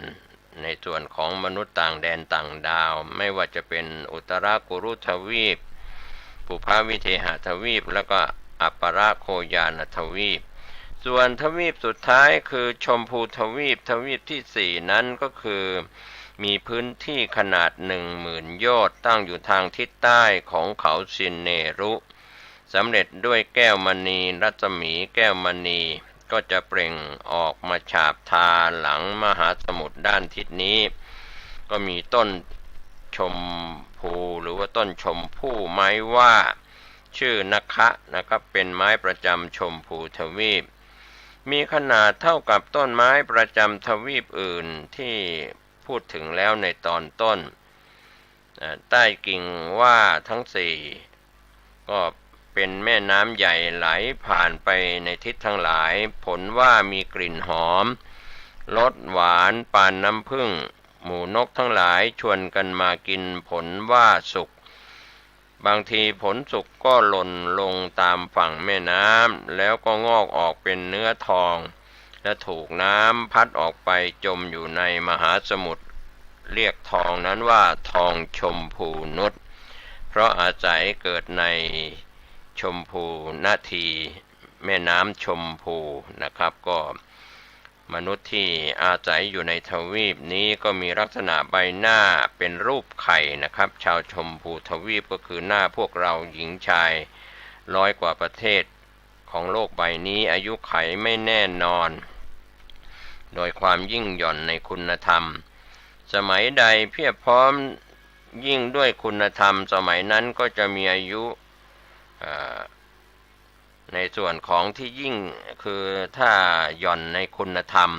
ในส่วนของมนุษย์ต่างแดนต่างดาวไม่ว่าจะเป็นอุตรากุรุทวีปปุพพวิเทหทวีปแล้วก็อัปปะโคยานทวีปส่วนทวีปสุดท้ายคือชมพูทวีปที่4นั้นก็คือมีพื้นที่ขนาด 10,000 โยชน์ตั้งอยู่ทางทิศใต้ของเขาสินเนรุสำเร็จด้วยแก้วมณีรัศมีแก้วมณีก็จะเปล่งออกมาฉาบทาหลังมหาสมุทรด้านทิศนี้ก็มีต้นชมพูหรือว่าต้นชมพู่ไม้ว่าชื่อนะคะนะครับเป็นไม้ประจำชมพูทวีปมีขนาดเท่ากับต้นไม้ประจำทวีปอื่นที่พูดถึงแล้วในตอนต้นใต้กิ่งว่าทั้ง4ก็เป็นแม่น้ำใหญ่ไหลผ่านไปในทิศทั้งหลายผลว่ามีกลิ่นหอมรสหวานปานน้ำผึ้งหมู่นกทั้งหลายชวนกันมากินผลว่าสุกบางทีผลสุกก็หล่นลงตามฝั่งแม่น้ำแล้วก็งอกออกเป็นเนื้อทองและถูกน้ำพัดออกไปจมอยู่ในมหาสมุทรเรียกทองนั้นว่าทองชมพูนุชเพราะอาศัยเกิดในชมพูนาทีแม่น้ำชมพูนะครับก็มนุษย์ที่อาศัยอยู่ในทวีปนี้ก็มีลักษณะใบหน้าเป็นรูปไข่นะครับชาวชมพูทวีปก็คือหน้าพวกเราหญิงชาย100 กว่าประเทศของโลกใบนี้อายุไขไม่แน่นอนโดยความยิ่งหย่อนในคุณธรรมสมัยใดเพียบพร้อมยิ่งด้วยคุณธรรมสมัยนั้นก็จะมีอายุในส่วนของที่ยิ่งคือถ้าหย่อนในคุณธรรม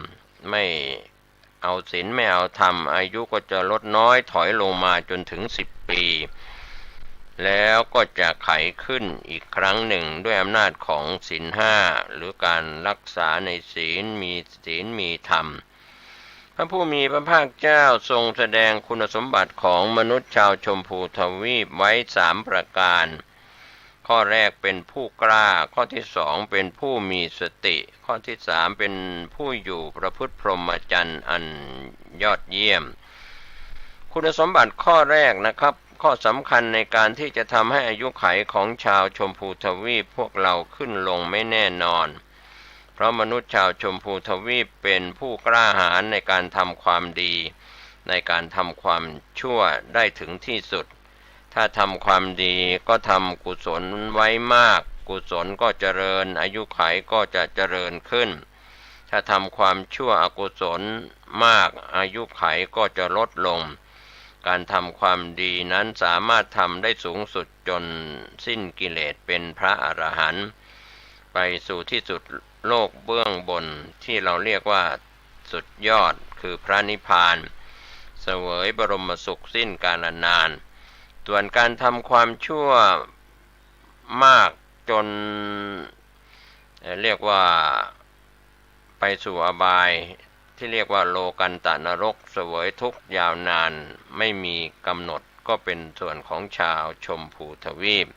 ไม่เอาศีลไม่เอาธรรมอายุก็จะลดน้อยถอยลงมาจนถึง10 ปีแล้วก็จะไขขึ้นอีกครั้งหนึ่งด้วยอำนาจของศีล 5หรือการรักษาในศีลมีธรรม พระผู้มีพระภาคเจ้าทรงแสดงคุณสมบัติของมนุษย์ชาวชมพูทวีปไว้3 ประการ ข้อแรกเป็นผู้กล้า ข้อที่2เป็นผู้มีสติ ข้อที่3เป็นผู้อยู่ประพฤติพรหมจรรย์อันยอดเยี่ยมคุณสมบัติข้อแรกนะครับข้อสำคัญในการที่จะทำให้อายุขัยของชาวชมพูทวีปพวกเราขึ้นลงไม่แน่นอนเพราะมนุษย์ชาวชมพูทวีปเป็นผู้กล้าหาญในการทำความดีในการทำความชั่วได้ถึงที่สุดถ้าทำความดีก็ทำกุศลไว้มากกุศลก็เจริญอายุขัยก็จะเจริญขึ้นถ้าทำความชั่วอกุศลมากอายุขัยก็จะลดลงการทำความดีนั้นสามารถทำได้สูงสุดจนสิ้นกิเลสเป็นพระอรหันต์ไปสู่ที่สุดโลกเบื้องบนที่เราเรียกว่าสุดยอดคือพระนิพพานเสวยบรมสุขสิ้นกาลนานส่วนการทำความชั่วมากจนเรียกว่าไปสู่อบายที่เรียกว่าโลกันตนรกเสวยทุกข์ยาวนานไม่มีกำหนดก็เป็นส่วนของชาวชมพูทวีป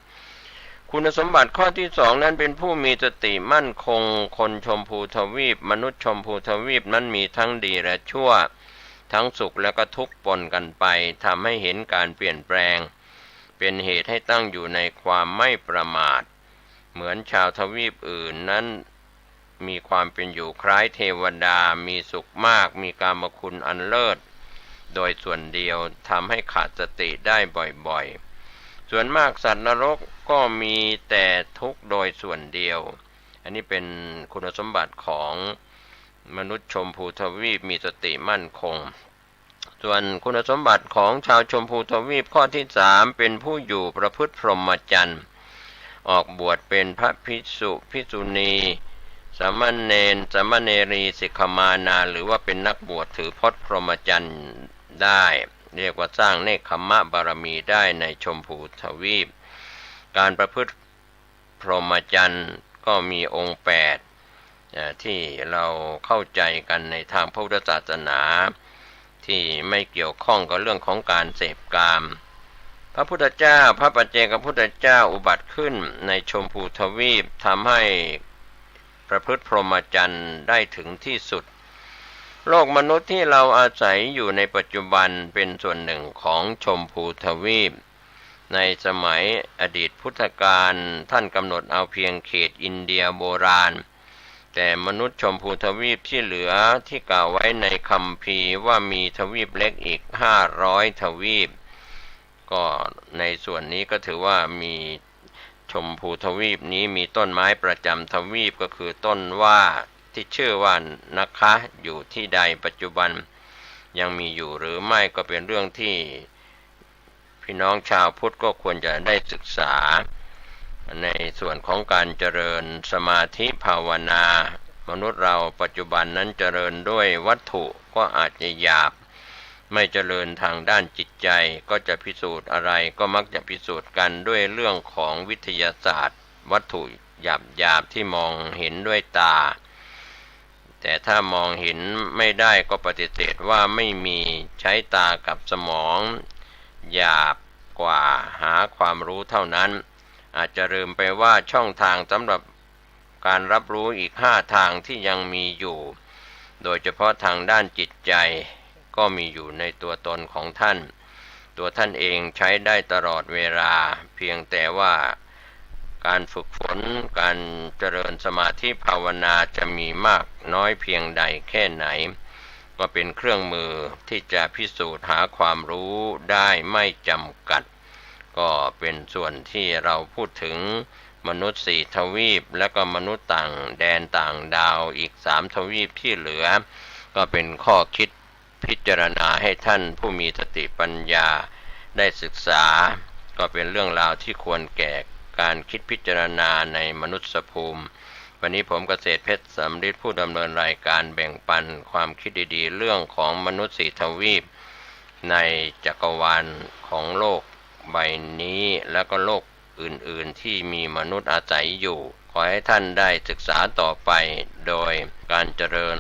คุณสมบัติข้อที่2นั้นเป็นผู้มีสติมั่นคงคนชมพูทวีปมนุษย์ชมพูทวีปนั้นมีทั้งดีและชั่วทั้งสุขและก็ทุกข์ปนกันไปทำให้เห็นการเปลี่ยนแปลงเป็นเหตุให้ตั้งอยู่ในความไม่ประมาทเหมือนชาวทวีปอื่นนั้นมีความเป็นอยู่คล้ายเทวดามีสุขมากมีกามคุณอันเลิศโดยส่วนเดียวทำให้ขาดสติได้บ่อยๆส่วนมากสัตว์นรกก็มีแต่ทุกข์โดยส่วนเดียวอันนี้เป็นคุณสมบัติของมนุษย์ชมพูทวีปมีสติมั่นคงส่วนคุณสมบัติของชาวชมพูทวีปข้อที่3เป็นผู้อยู่ประพฤติพรหมจรรย์ออกบวชเป็นพระภิกษุภิกษุณีสามเณรสามเณรีสิกขมานาหรือว่าเป็นนักบวชถือพจน์พรหมจรรย์ได้เรียกว่าสร้างเนกขัมมะบารมีได้ในชมพูทวีปการประพฤติพรหมจรรย์ก็มีองค์8ที่เราเข้าใจกันในทางพระพุทธศาสนาที่ไม่เกี่ยวข้องกับเรื่องของการเสพกามพระพุทธเจ้าพระปัจเจกพุทธเจ้าอุบัติขึ้นในชมพูทวีปทำให้ประพฤติพรหมจรรย์ได้ถึงที่สุดโลกมนุษย์ที่เราอาศัยอยู่ในปัจจุบันเป็นส่วนหนึ่งของชมพูทวีปในสมัยอดีตพุทธกาลท่านกำหนดเอาเพียงเขตอินเดียโบราณแต่มนุษย์ชมพูทวีปที่เหลือที่กล่าวไว้ในคัมภีร์ว่ามีทวีปเล็กอีก500ทวีปก็ในส่วนนี้ก็ถือว่ามีชมพูทวีปนี้มีต้นไม้ประจำทวีปก็คือต้นว่าที่ชื่อว่านะคะอยู่ที่ใดปัจจุบันยังมีอยู่หรือไม่ก็เป็นเรื่องที่พี่น้องชาวพุทธก็ควรจะได้ศึกษาในส่วนของการเจริญสมาธิภาวนามนุษย์เราปัจจุบันนั้นเจริญด้วยวัตถุก็อาจจะหยาบไม่เจริญทางด้านจิตใจก็จะพิสูจน์อะไรก็มักจะพิสูจน์กันด้วยเรื่องของวิทยาศาสตร์วัตถุหยาบที่มองเห็นด้วยตาแต่ถ้ามองเห็นไม่ได้ก็ปฏิเสธว่าไม่มีใช้ตากับสมองหยาบกว่าหาความรู้เท่านั้นอาจจะลืมไปว่าช่องทางสำหรับการรับรู้อีก5ทางที่ยังมีอยู่โดยเฉพาะทางด้านจิตใจก็มีอยู่ในตัวตนของท่านตัวท่านเองใช้ได้ตลอดเวลาเพียงแต่ว่าการฝึกฝนการเจริญสมาธิภาวนาจะมีมากน้อยเพียงใดแค่ไหนก็เป็นเครื่องมือที่จะพิสูจน์หาความรู้ได้ไม่จำกัดก็เป็นส่วนที่เราพูดถึงมนุษย์4ทวีปและก็มนุษย์ต่างแดนต่างดาวอีก3ทวีปที่เหลือก็เป็นข้อคิดพิจารณาให้ท่านผู้มีสติปัญญาได้ศึกษาก็เป็นเรื่องราวที่ควรแก่การคิดพิจารณาในมนุษยภูมิวันนี้ผมเกษตรเพชรสำริดผู้ดำเนินรายการแบ่งปันความคิดดีๆเรื่องของมนุษย์4ทวีปในจักรวาลของโลกใบนี้และก็โลกอื่นๆที่มีมนุษย์อาศัยอยู่ขอให้ท่านได้ศึกษาต่อไปโดยการเจริญ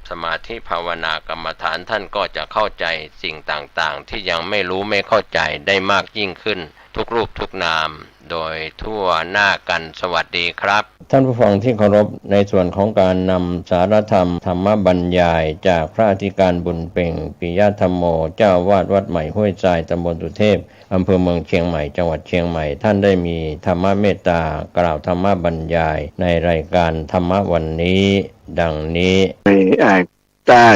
ส มาธิภาวนากรรมฐานท่านก็จะเข้าใจสิ่งต่างๆที่ยังไม่รู้ไม่เข้าใจได้มากยิ่งขึ้นทุกรูปทุกนามโดยทั่วหน้ากันสวัสดีครับท่านผู้ฟังที่เคารพในส่วนของการนำสารธรรมธรรมบรรยายจากพระอธิการบุญเป่งปิยธรรมโมเจ้าวาดวัดใหม่ห้วยทรายตำบลสุเทพอำเภอเมืองเชียงใหม่จังหวัดเชียงใหม่ท่านได้มีธรรมเมตตากล่าวธรรมบรรยายในรายการธรรมวันนี้ดังนี้ได้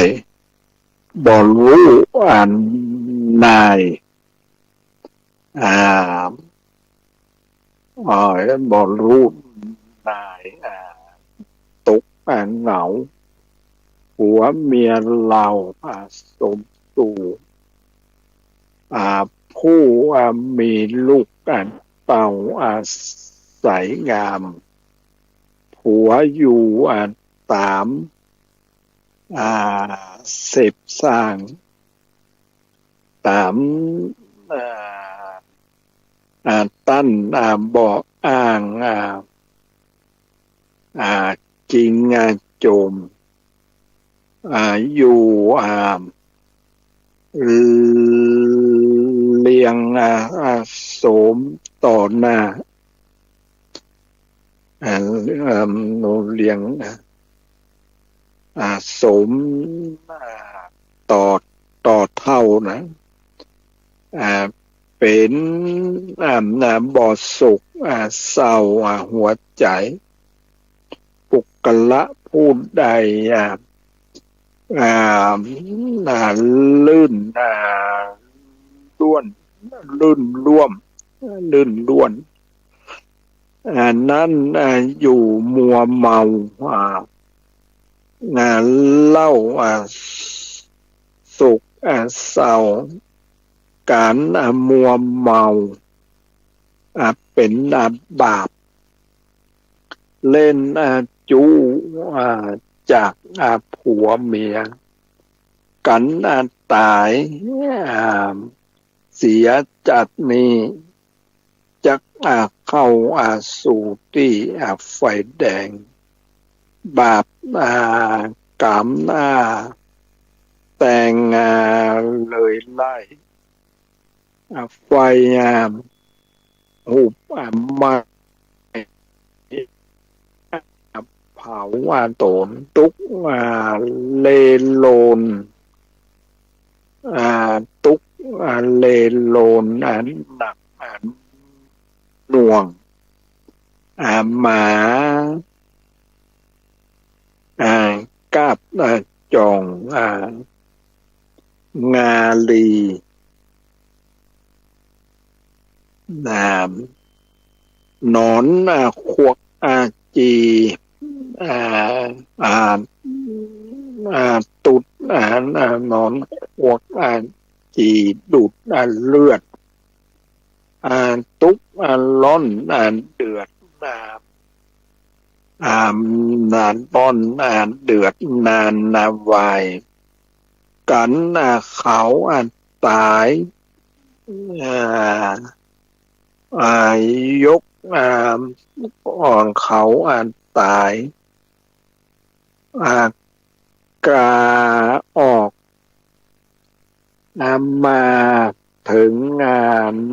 บ่รู้นายบ่รู้นายตกเหงาหัวเมียเราสมสู่ผู้มีลูกเต่าใสงามผัวอยู่ตามเสพสร้างตามตั้นบ่ออ้างจริงโจมอยู่เลียงโสมต่อหน้าเลียงโสมต่อเท่านะเป็นบ่อสุขเศร้าหัวใจปุกละผู้ใดลื่นล้วนลื่นร่วมลื่นล้วนนั้นอยู่มัวเมาเล่าสุขเศร้าการมัวเมาเป็นบาปเล่นจูจากผัวเมียกันตายเสียจัดนี้จักเข้าสู่ที่ไฟแดงบาปกรรมแต่งเลยไล่ไฟหุบมาเผาโตนตุกเลโลนตุกเลโลนหนักหน่วงหมากาบจองงาลีหนอนขวกจีตุดหนอนขวกจีดูดเลือดตุกล้อนเดือดนานป้อนเดือดนานวายกันเขาตายยกอ่อนเขาตายกาออกมาถึง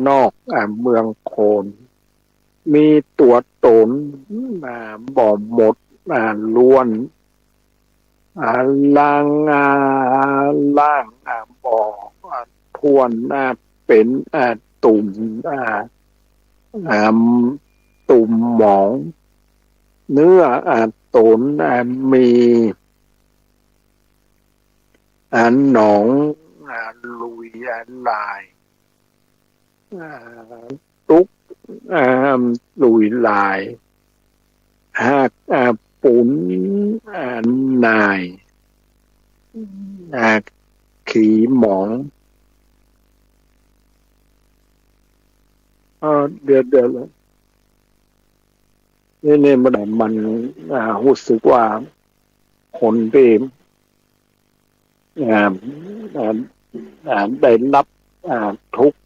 นอกเมืองโคนมีตัวตนบ่หมดล้วนล่างบ่ทวนเป็นตุ่มตุ่มหมองเนื้อตนมีหนองลุยลายตุกลุยลายหากปุ๋นนายขี่หมองเดือดเลยนี่มันรู้สึกว่าคนที่ได้รับทุกข์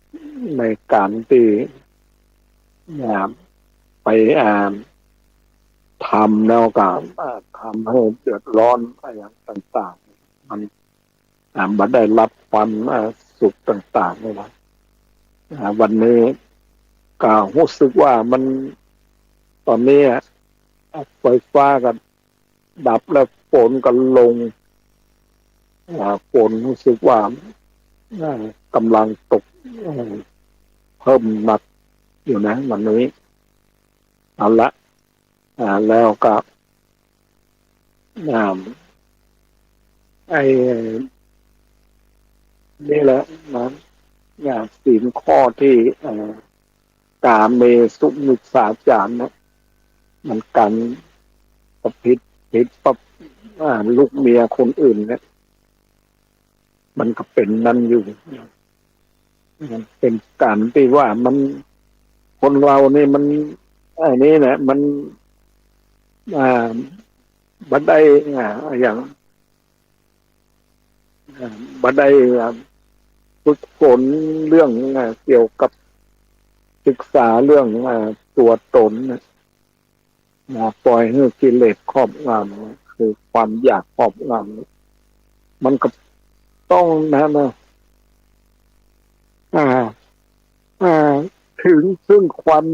ในการที่ไปทำแล้วก็ทำให้เดือดร้อนอย่างต่าง มันมาได้รับความสุขต่างๆเลยนะวันนี้ก็รู้สึกว่ามันตอนนี้ไฟฟ้าก็ดับแล้วฝนก็ลงฝนรู้สึกว่ากำลังตกเพิ่มหนักอยู่นะวันนี้เอาละแล้วก็ไอ้นี่แหละนะศีลข้อที่กาเมสุมิจฉาจารนะมันกันประพฤติประลูกเมียคนอื่นเนี่ยมันก็เป็นนั่นอยู่มันเป็นการที่ว่ามันคนเรานี่มันไอ้นี่นะมันบัดได้อย่างบัดได้ฝึกฝนเรื่องเกี่ยวกับศึกษาเรื่องตัวตนนะปล่อยให้กิเลสครอบงำคือความอยากครอบงำมันก็ต้องนะถึงซึ่งความ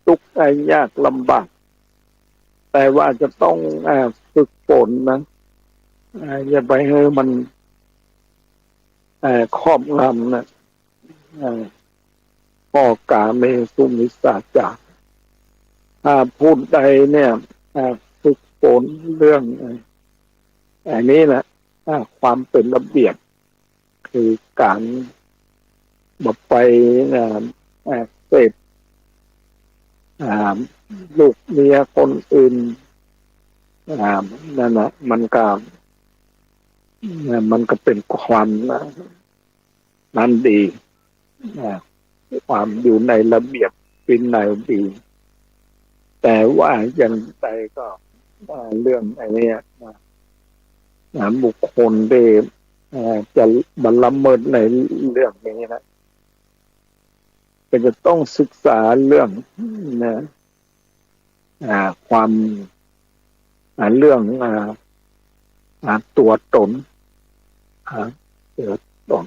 ทุกข์ยากลำบากแต่ว่าจะต้องฝึกฝนนะอย่าไปให้มันครอบงำนะข้อกาเมสุมิจฉาจารพูดใดเนี่ยฝึกฝนเรื่องอันนี้นะความเป็นระเบียบคือการบอกไปเสพลูกเมียคนอื่นนั่นนะมันก็เป็นความนั้นดีความอยู่ในระเบียบเป็นในดีแต่ว่าอย่างไรก็เรื่องไอ้นี้บุคคลที่จะบัลลังก์เมิดในเรื่องนี้นะก็จะต้องศึกษาเรื่องความเรื่องตัวตนตัวตน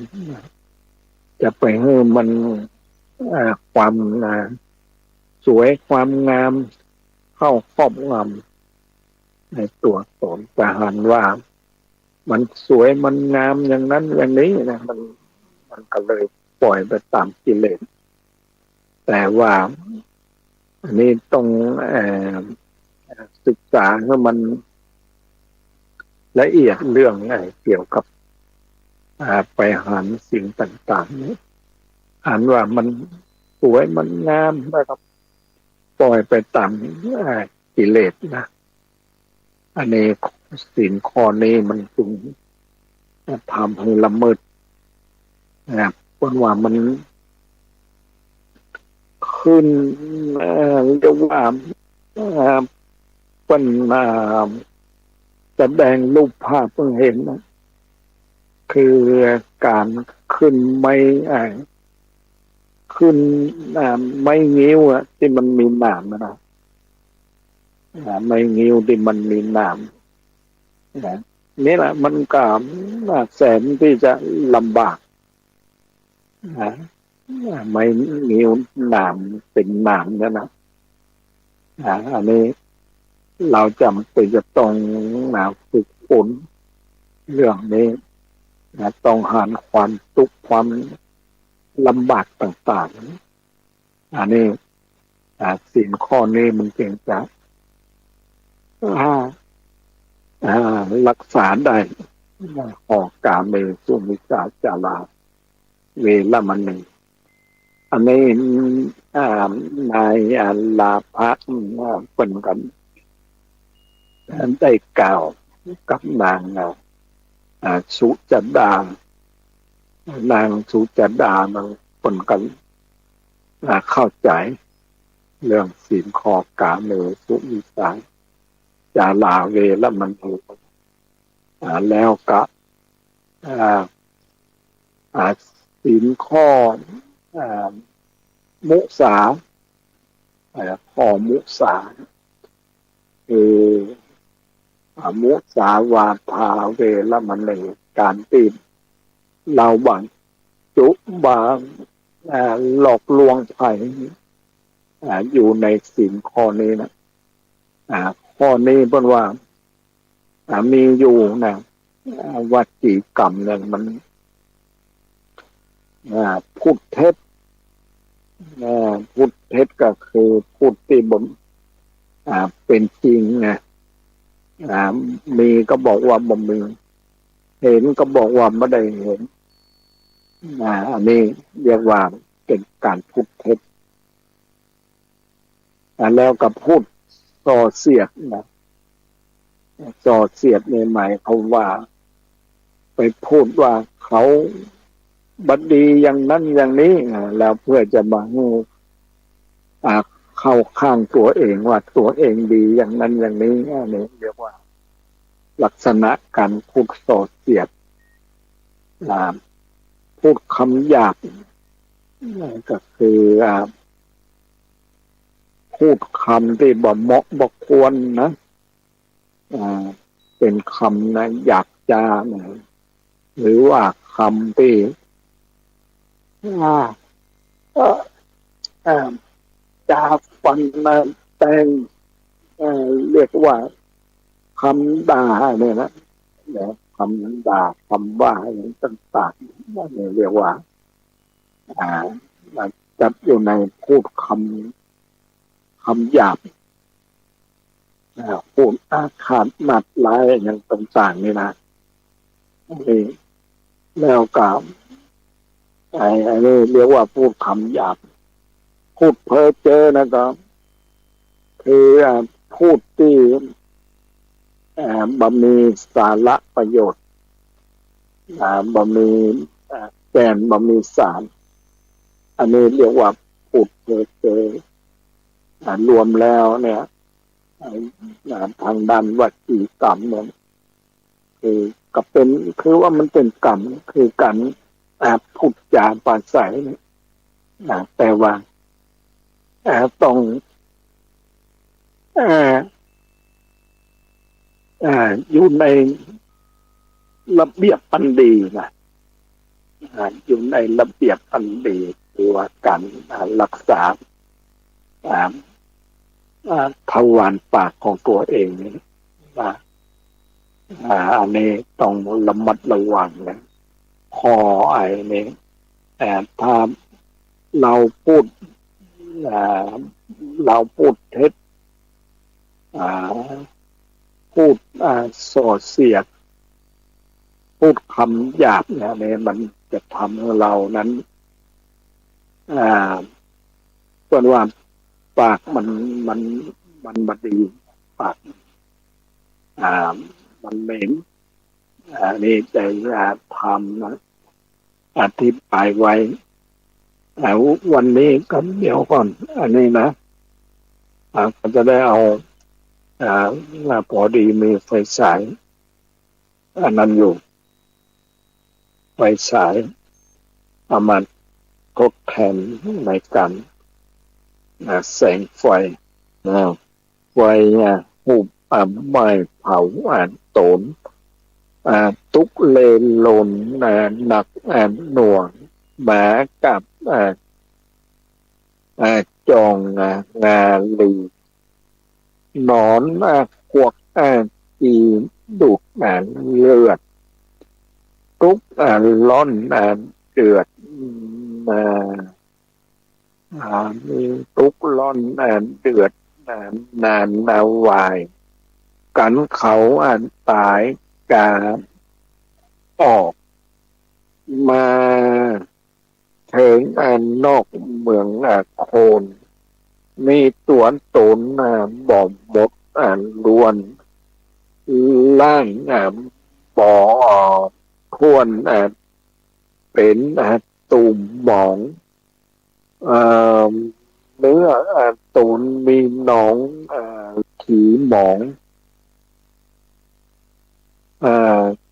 จะไปให้มันความสวยความงามเข้าครอบงำในตัวตนแต่หันว่ามันสวยมันงามอย่างนั้นอย่างนี้นะมันก็เลยปล่อยไปตามกิเลสแต่ว่าอันนี้ต้องศึกษาให้มันละเอียดเรื่องเกี่ยวกับไปหันสิ่งต่างๆนี้หันว่ามันสวยมันงามนะครับปล่อยไปตามกิเลสนะอันนี้ศีลข้อนี้มันจึงทำให้ละเมิดเพราะว่ามันขึ้นเรียกว่าเป็นแสดงรูปภาพเพิ่งเห็นนะคือการขึ้นไม่ขึ้นไม่งิ้วที่มันมีหนามนะไม่งิ้วที่มันมีหนามนี่แหละมันก็แสนที่จะลำบากไม่งิ้วหนามเป็นหนามนะอันนี้เราจำเป็นจะต้องฝึกฝนเรื่องนี้ต้องหาความทุกข์ความลำบากต่างๆอันนี้ศีลข้อนี้มันเก่งจะรักษาได้ข้อกาเมสุมิจฉาจาราเวรมณีอันนี้นายลาภะเป็นกันได้กล่าวกับนางสุจดานางสุจดามันเป็นกันเข้าใจเรื่องศีลข้อกาเมสุมิจฉาจาราเวรมณีแล้วก็ศีลข้อมุสาข้อมุสาคือ มุสาวาทาเวรมณีการตีเราบังจุบางหลอกลวงใครอยู่ในศีลข้อนี้นะข้อนี้เป็นว่ามีอยู่นะวจีกรรมเนี่ยมันพูดเท็จพูดเท็จก็คือพูดที่บนเป็นจริงนะมีก็บอกว่าบ่มีเห็นก็บอกว่าไม่ได้เห็นอันนี้เรียกว่าเป็นการพูดเท็จแล้วก็พูดส่อเสียดนะส่อเสียดในหมายเขาว่าไปพูดว่าเขาบัดดีอย่างนั้นอย่างนี้แล้วเพื่อจะมาเข้าข้างตัวเองว่าตัวเองดีอย่างนั้นอย่างนี้นี่เรียกว่าลักษณะการพูดส่อเสียดพูดคำหยาบก็คือพูดคำที่บ่เหมาะบ่ควรนะเป็นคำนะหยาบจานะหรือว่าคำที่จาฟันนะแต่งเรียกว่าคำด่าเนี่ยนะคำด่าคำว่าอย่างต่างๆนั่นเรียกว่าจัดอยู่ในพูดคำหยาบพูดอาฆาตหนัดร้ายอย่างต่างๆนี่นะนี่แล้วก็ไอ้นี่เรียกว่าพูดคำหยาบพูดเพ้อเจ้อนะก็คือพูดที่บ่มีสาระประโยชน์บ่มีแก่นบ่มีสารอันนี้เรียกว่าพูดเพ้อเจ้อรวมแล้วเนี่ยทางด้านวจีกรรมเนี่ยคือก็เป็นคือว่ามันเป็นกรรมคือการพูดจาปราศัยแต่ว่าต้องอยู่ในระเบียบอันดีนะอยู่ในระเบียบอันดีคือว่าการรักษาทวารปากของตัวเองนี่อันนี้ต้องระมัดระวังนะพอไอ้นี่ถ้าเราพูดเท็จพูดส่อเสียดพูดคำหยาบเนี่ยมันจะทำให้เรานั้นส่วนว่าปากมันบดีปากมันเหม็นนี่จะทำนะอธิบายไว้วันนี้ก็เดี๋ยวก่อนอันนี้นะก็จะได้เอาพอดีมีไฟฉายอันนั้นอยู่ไฟฉายเอามาทดแทนในการแสงไฟไฟหุบไม้เผาโตนตุกเลนลนหนักหน่วงหมากับจองงาลีหนอนพวกจีดูดเลือดตุกร้อนเดือดมีตุกร้อนเดือดนานนาวายกันเขาตายกาออกมาถึงนอกเมืองโคนมีตัวตนบ่มบดล้วนล่างบ่อควรเป็นตุ่มหมองเนื้อตูนมีหนองขีหมอง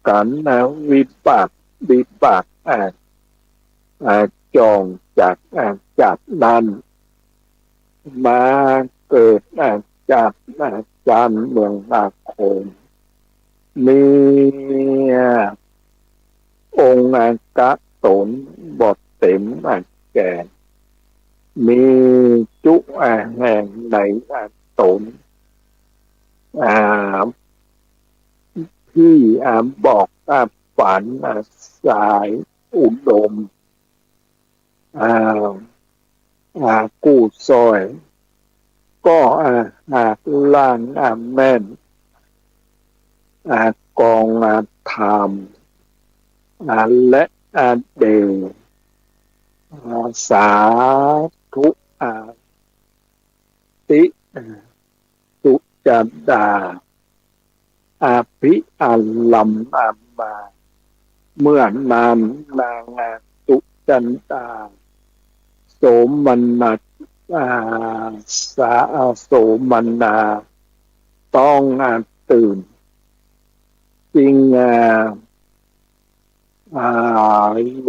กันวิปากจองจากนั้นมาเกิดจากจานเมืองนาโคม มีองค์กะตนบทเต็มแก่มีจุแห่งในตนอ่าที่บอกฝันสายอุดมอ่ากู้ซอยก็ล่างแม่นกองธรรมและเดวสาธุติสุจันดาภิอัลลัมมาเมื่อนานนางสุจันดาโสมนัสสาโสมนาต้องตื่นจริง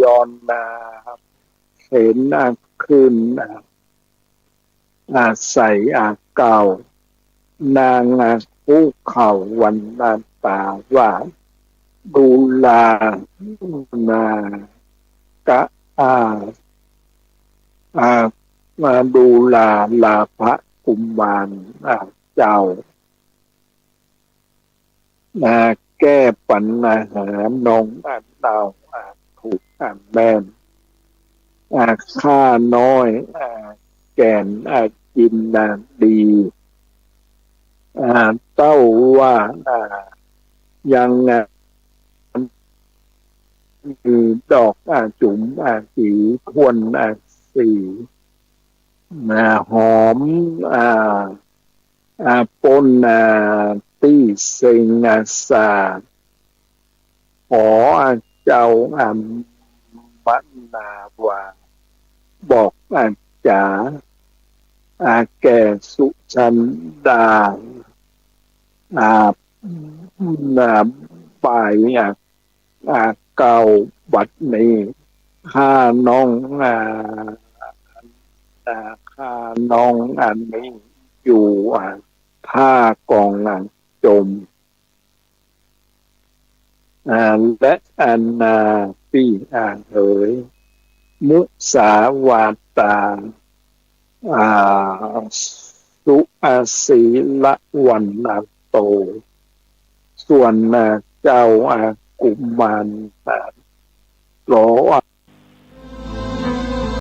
ย้อนเห็นขึ้นใส่เก่านางผู้เข่าวันนาตาว่าดูลานากะมาดูลาพระกุมารเจ้าแก้ปัญหานองดาวถูกแม่นข้าน้อยแก่นกินดีเต้าว่ายังมีดอกจุ๋มสีควรสีหอมปนตีเซงสาขอเจ้ามันนาว่าบอกจ๋าแก่สุชันดาไปเก่าบัดนี้ข้าน้องข้าน้องอันนี้อยู่ท่ากองจมและปีเอ๋ยมุสาวาตาสุศีละวันโตส่วนเจ้ากุมารรอ